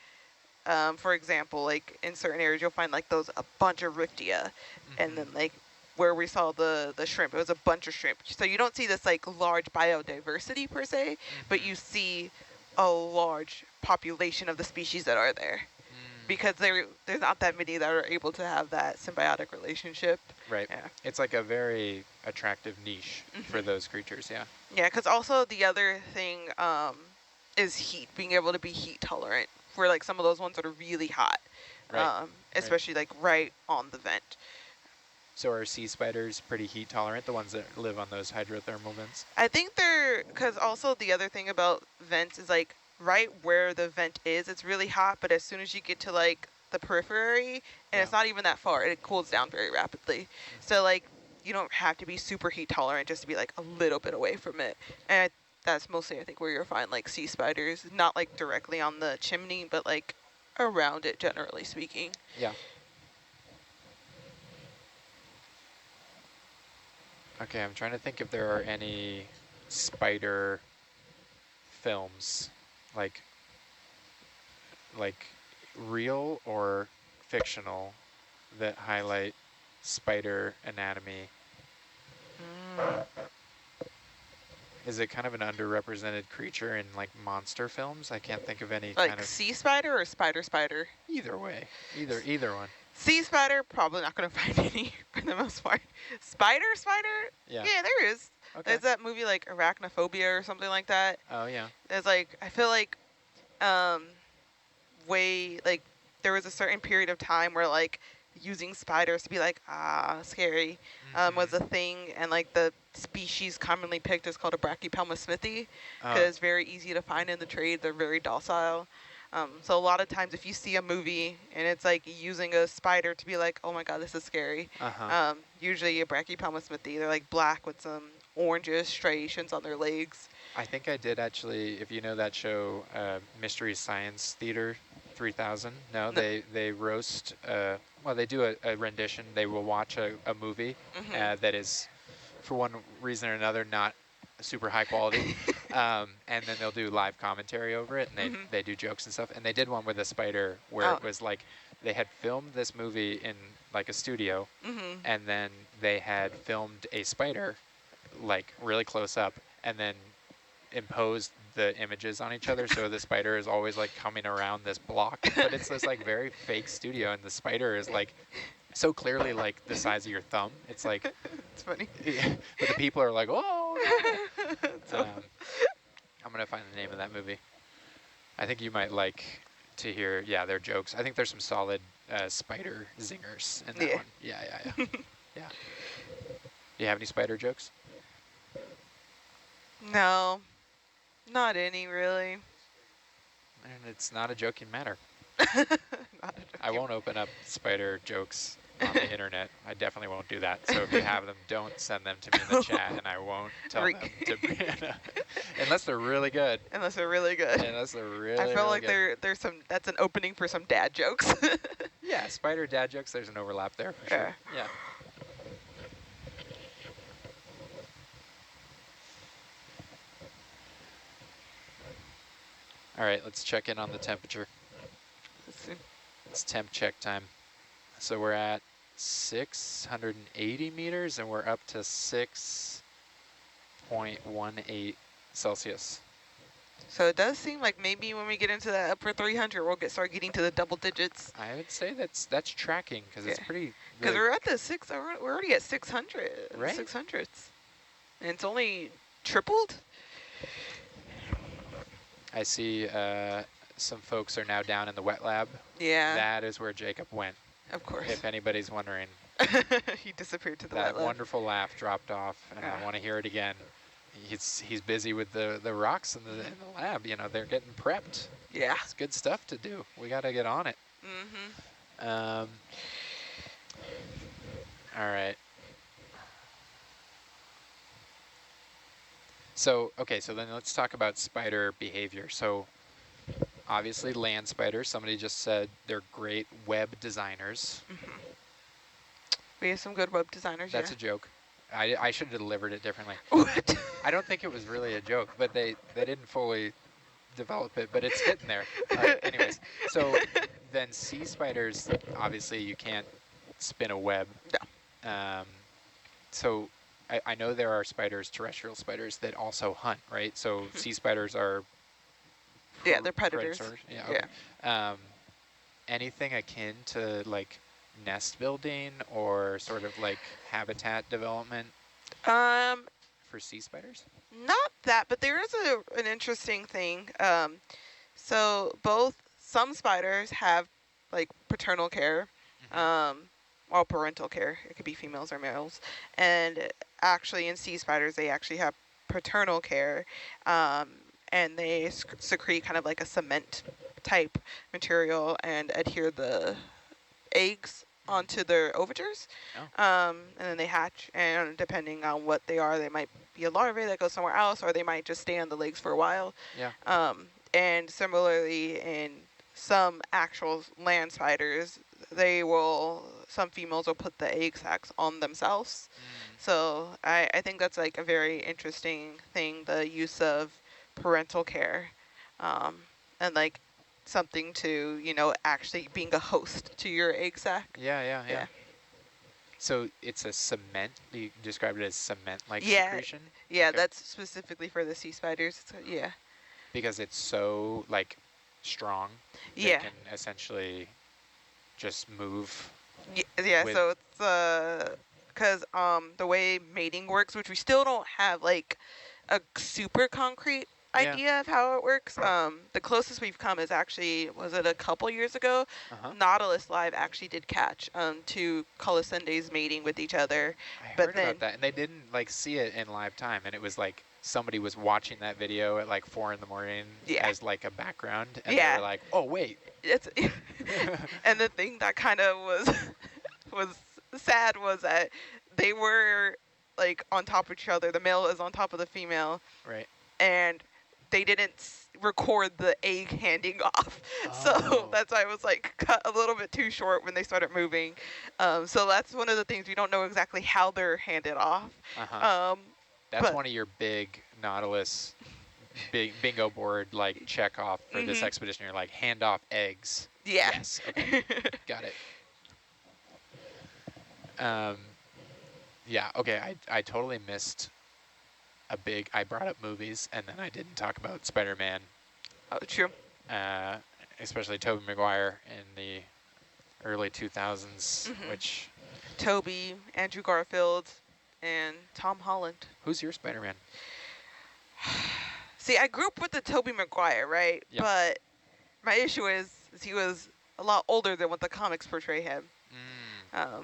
for example, like in certain areas you'll find like a bunch of riftia, and then like where we saw the shrimp, it was a bunch of shrimp. So you don't see this like large biodiversity per se, but you see a large population of the species that are there. Because there's not that many that are able to have that symbiotic relationship. Right. Yeah. It's like a very attractive niche for those creatures, yeah. Yeah, because also the other thing is heat, being able to be heat tolerant for like some of those ones that are really hot, especially like right on the vent. So are sea spiders pretty heat tolerant, the ones that live on those hydrothermal vents? I think they're, because also the other thing about vents is like right where the vent is, it's really hot, but as soon as you get to like the periphery, and it's not even that far, it cools down very rapidly. So like you don't have to be super heat tolerant just to be like a little bit away from it. And that's mostly I think where you'll find like sea spiders, not like directly on the chimney, but like around it generally speaking. Yeah. Okay, I'm trying to think if there are any spider films, like real or fictional, that highlight spider anatomy. Is it kind of an underrepresented creature in like monster films? I can't think of any Like kind of... sea spider or spider? Either way, either one. Sea spider, probably not going to find any for the most part. Spider? Yeah. Yeah, there is. Okay. There's that movie like Arachnophobia or something like that. Oh yeah. There's like, I feel like there was a certain period of time where like using spiders to be like, scary was a thing, and like the species commonly picked is called a Brachypelma smithi because it's very easy to find in the trade. They're very docile. So a lot of times if you see a movie and it's like using a spider to be like, oh my god, this is scary, usually a Brachypelma smithi, they're like black with some orangish striations on their legs. I think I did actually, if you know that show, Mystery Science Theater 3000. No, they roast, well, they do a rendition. They will watch a movie that is, for one reason or another, not super high quality. And then they'll do live commentary over it, and they do jokes and stuff. And they did one with a spider where it was like, they had filmed this movie in like a studio, and then they had filmed a spider like really close up, and then imposed the images on each other, so the spider is always like coming around this block, but it's this like very fake studio, and the spider is like so clearly like the size of your thumb. It's like, it's funny. Yeah, but the people are like, oh no. I'm gonna find the name of that movie. I think you might like to hear, their jokes. I think there's some solid spider zingers in that one. Yeah. Yeah. Do you have any spider jokes? No, not any really. And it's not a joking matter. I won't open up spider jokes on the internet. I definitely won't do that. So if you have them, don't send them to me in the chat, and I won't tell them to, unless they're really good. Unless they're really good. Unless they're really, I feel like good. there's some, that's an opening for some dad jokes. Yeah, spider dad jokes, there's an overlap there for sure. Yeah. All right, let's check in on the temperature. Let's see. It's temp check time. So we're at 680 meters, and we're up to 6.18 Celsius. So it does seem like maybe when we get into that upper 300, we'll start getting to the double digits. I would say that's tracking, because it's pretty. Because we're at the we're already at 600. Right. 600s, and it's only tripled. I see some folks are now down in the wet lab. Yeah. That is where Jacob went. Of course. If anybody's wondering. He disappeared to the wet lab. That wonderful laugh dropped off, and I want to hear it again. He's busy with the rocks in the lab. You know, they're getting prepped. Yeah. It's good stuff to do. We got to get on it. All right. So, okay, so then let's talk about spider behavior. So, obviously land spiders, somebody just said they're great web designers. We have some good web designers, That's a joke. I should have delivered it differently. What? I don't think it was really a joke, but they didn't fully develop it, but it's getting there. Anyways, so then sea spiders, obviously you can't spin a web. No. So I know there are spiders, terrestrial spiders, that also hunt, right? So sea spiders are... Yeah, they're predators. Yeah. Okay. Anything akin to like nest building or sort of like habitat development for sea spiders? Not that, but there is an interesting thing. So some spiders have like paternal care. well, parental care. It could be females or males. And actually in sea spiders, they actually have paternal care, and they secrete kind of like a cement type material and adhere the eggs onto their oviducts. And then they hatch, and depending on what they are, they might be a larvae that goes somewhere else, or they might just stay on the legs for a while. Yeah. And similarly, in some actual land spiders, some females will put the egg sacs on themselves. So I think that's like a very interesting thing, the use of parental care, and like something to, actually being a host to your egg sac. Yeah. So it's a cement, you described it as cement-like Yeah. secretion? Yeah, Okay. that's specifically for the sea spiders. So, yeah. Because it's so like strong, they Yeah. can essentially just move. Yeah, with- so it's because the way mating works, which we still don't have like a super concrete Yeah. idea of how it works. The closest we've come is actually, was it a couple years ago? Nautilus Live actually did catch 2 Colosendes mating with each other. I but heard then, about that, and they didn't like see it in live time, and it was like somebody was watching that video at like 4 in the morning as like a background, and they were like, "Oh wait." It's and the thing that kind of was sad was that they were like on top of each other. The male is on top of the female. Right. And they didn't record the egg handing off. So that's why it was like cut a little bit too short when they started moving. So that's one of the things, we don't know exactly how they're handed off. That's one of your big Nautilus bingo board like check off for this expedition. You're like, hand off eggs. Yeah. Yes. Okay. Got it. Yeah. Okay. I totally missed I brought up movies, and then I didn't talk about Spider-Man. Oh, true. Especially Tobey Maguire in the early 2000s, which... Tobey, Andrew Garfield, and Tom Holland. Who's your Spider-Man? See, I grew up with the Tobey Maguire, right? Yep. But my issue is he was a lot older than what the comics portray him. I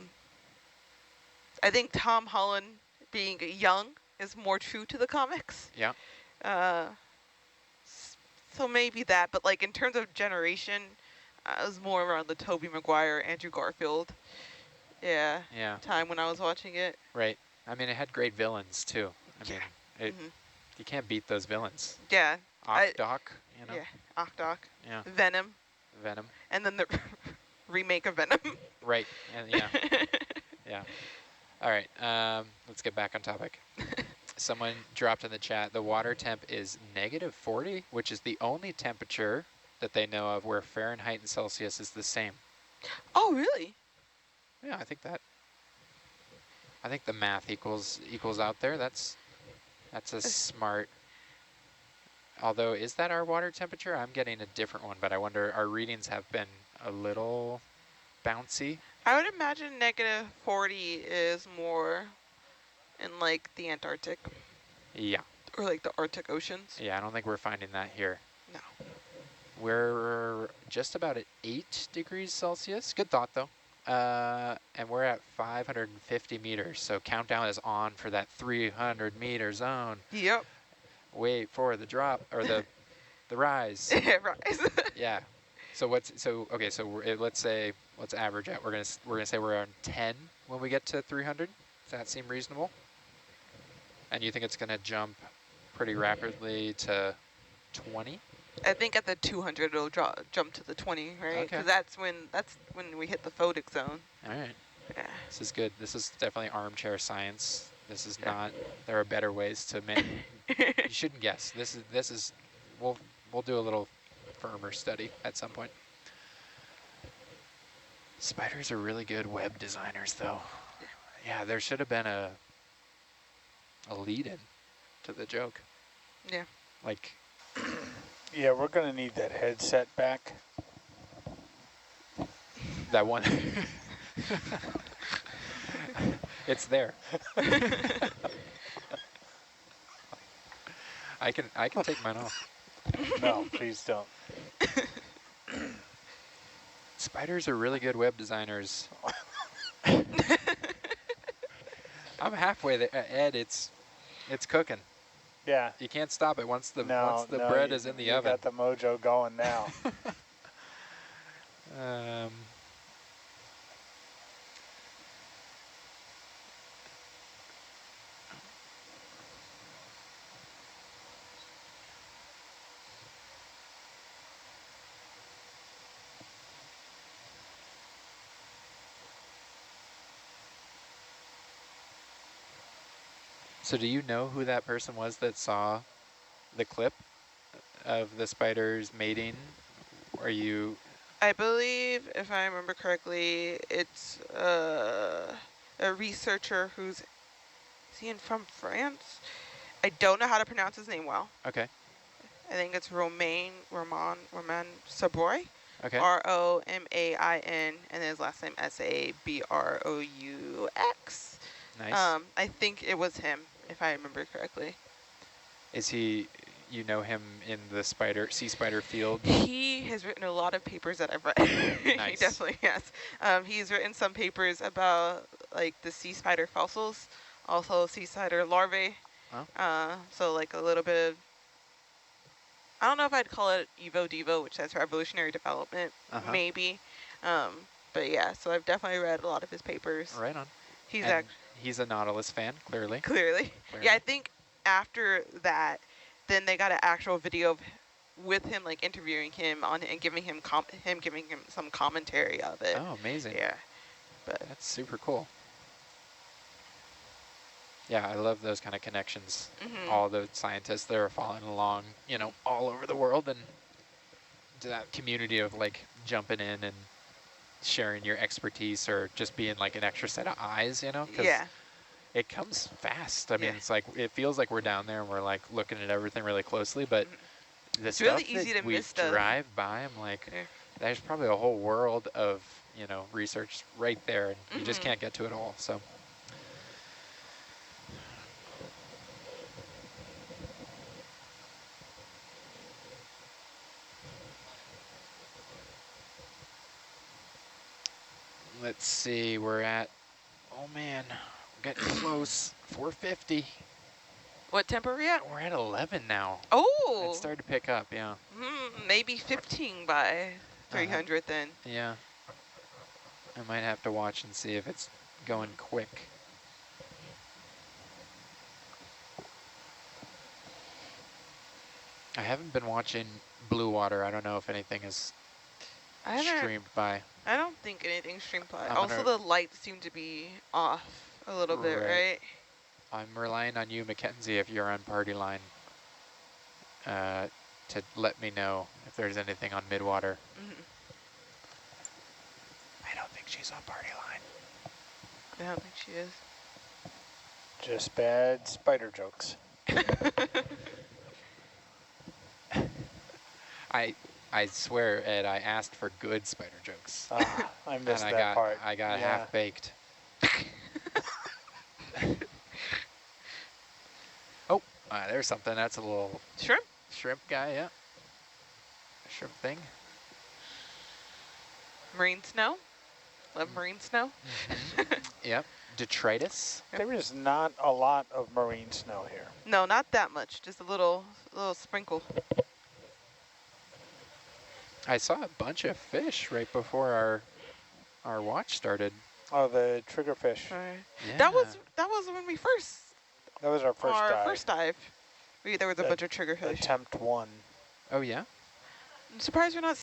think Tom Holland being young is more true to the comics. Yeah. So maybe that, but like in terms of generation, I was more around the Tobey Maguire, Andrew Garfield. Yeah. Time when I was watching it. Right. I mean, it had great villains too. I mean, you can't beat those villains. Yeah. Doc, you know. Yeah. Doc. Yeah. Venom. And then the remake of Venom. Right. And yeah. All right. Let's get back on topic. Someone dropped in the chat, the water temp is -40, which is the only temperature that they know of where Fahrenheit and Celsius is the same. Oh, really? Yeah, I think the math equals out there. That's a smart. Although, is that our water temperature? I'm getting a different one, but I wonder, our readings have been a little bouncy. I would imagine -40 is more in like the Antarctic. Yeah. Or like the Arctic oceans. Yeah, I don't think we're finding that here. No. We're just about at 8 degrees Celsius. Good thought, though. And we're at 550 meters, so countdown is on for that 300-meter zone. Yep. Wait for the drop, or the rise. Rise. Yeah. So okay, so let's average out. We're gonna say we're on 10 when we get to 300. Does that seem reasonable? And you think it's gonna jump pretty rapidly to 20? I think at the 200 it'll jump to the 20, right? Okay. Because that's when we hit the photic zone. All right. Yeah. This is good. This is definitely armchair science. This is not. There are better ways to make. You shouldn't guess. This is. We'll do a little firmer study at some point. Spiders are really good web designers, though. Yeah, there should have been a lead-in to the joke. Yeah. Like. Yeah, we're gonna need that headset back. That one. It's there. I can take mine off. No, please don't. Spiders are really good web designers. I'm halfway there, Ed. It's cooking. Yeah. You can't stop it once the No, bread is in the oven. You got the mojo going now. So do you know who that person was that saw the clip of the spiders mating? Are you? I believe, if I remember correctly, it's a researcher who's, is he from France? I don't know how to pronounce his name well. Okay. I think it's Romain Sabroy. Okay. R-O-M-A-I-N, and his last name S-A-B-R-O-U-X. Nice. I think it was him, if I remember correctly. Is he, you know him in the sea spider field? He has written a lot of papers that I've read. Nice. He definitely has. He's written some papers about like the sea spider fossils, also sea spider larvae. Oh. So like a little bit of, I don't know if I'd call it evo-devo, which says revolutionary development, maybe. But yeah, so I've definitely read a lot of his papers. Right on. He's a Nautilus fan, clearly. Clearly. Yeah, I think after that, then they got an actual video with him, like interviewing him on it and giving him some commentary of it. Oh, amazing. Yeah, but that's super cool. Yeah, I love those kind of connections. All the scientists that are following along, you know, all over the world, and that community of like jumping in and sharing your expertise, or just being like an extra set of eyes, you know? Yeah. It comes fast. I mean, it's like, it feels like we're down there and we're like looking at everything really closely, but the it's stuff really easy that to we miss stuff. drive by, I'm like, there's probably a whole world of, you know, research right there, and you just can't get to it all, so. Let's see, we're at, oh man, we're getting close, 450. What temp are we at? We're at 11 now. Oh! It started to pick up, yeah. Maybe 15 by 300 then. Yeah. I might have to watch and see if it's going quick. I haven't been watching Blue Water. I don't know if anything is streamed by. I don't think anything's streamed by. Also, the lights seem to be off a little bit, right? I'm relying on you, Mackenzie, if you're on party line, to let me know if there's anything on midwater. I don't think she's on party line. I don't think she is. Just bad spider jokes. I swear, Ed, I asked for good spider jokes. I missed that part. I got half-baked. Oh, there's something. That's a little... Shrimp? Shrimp guy, yeah. Shrimp thing. Marine snow? Love marine snow? Yep. Detritus. There is not a lot of marine snow here. No, not that much. Just a little sprinkle. I saw a bunch of fish right before our watch started. Oh, the triggerfish. Right. Yeah. That was when we first. That was our first dive. There was a bunch of triggerfish. Attempt 1. Oh yeah. I'm surprised we're not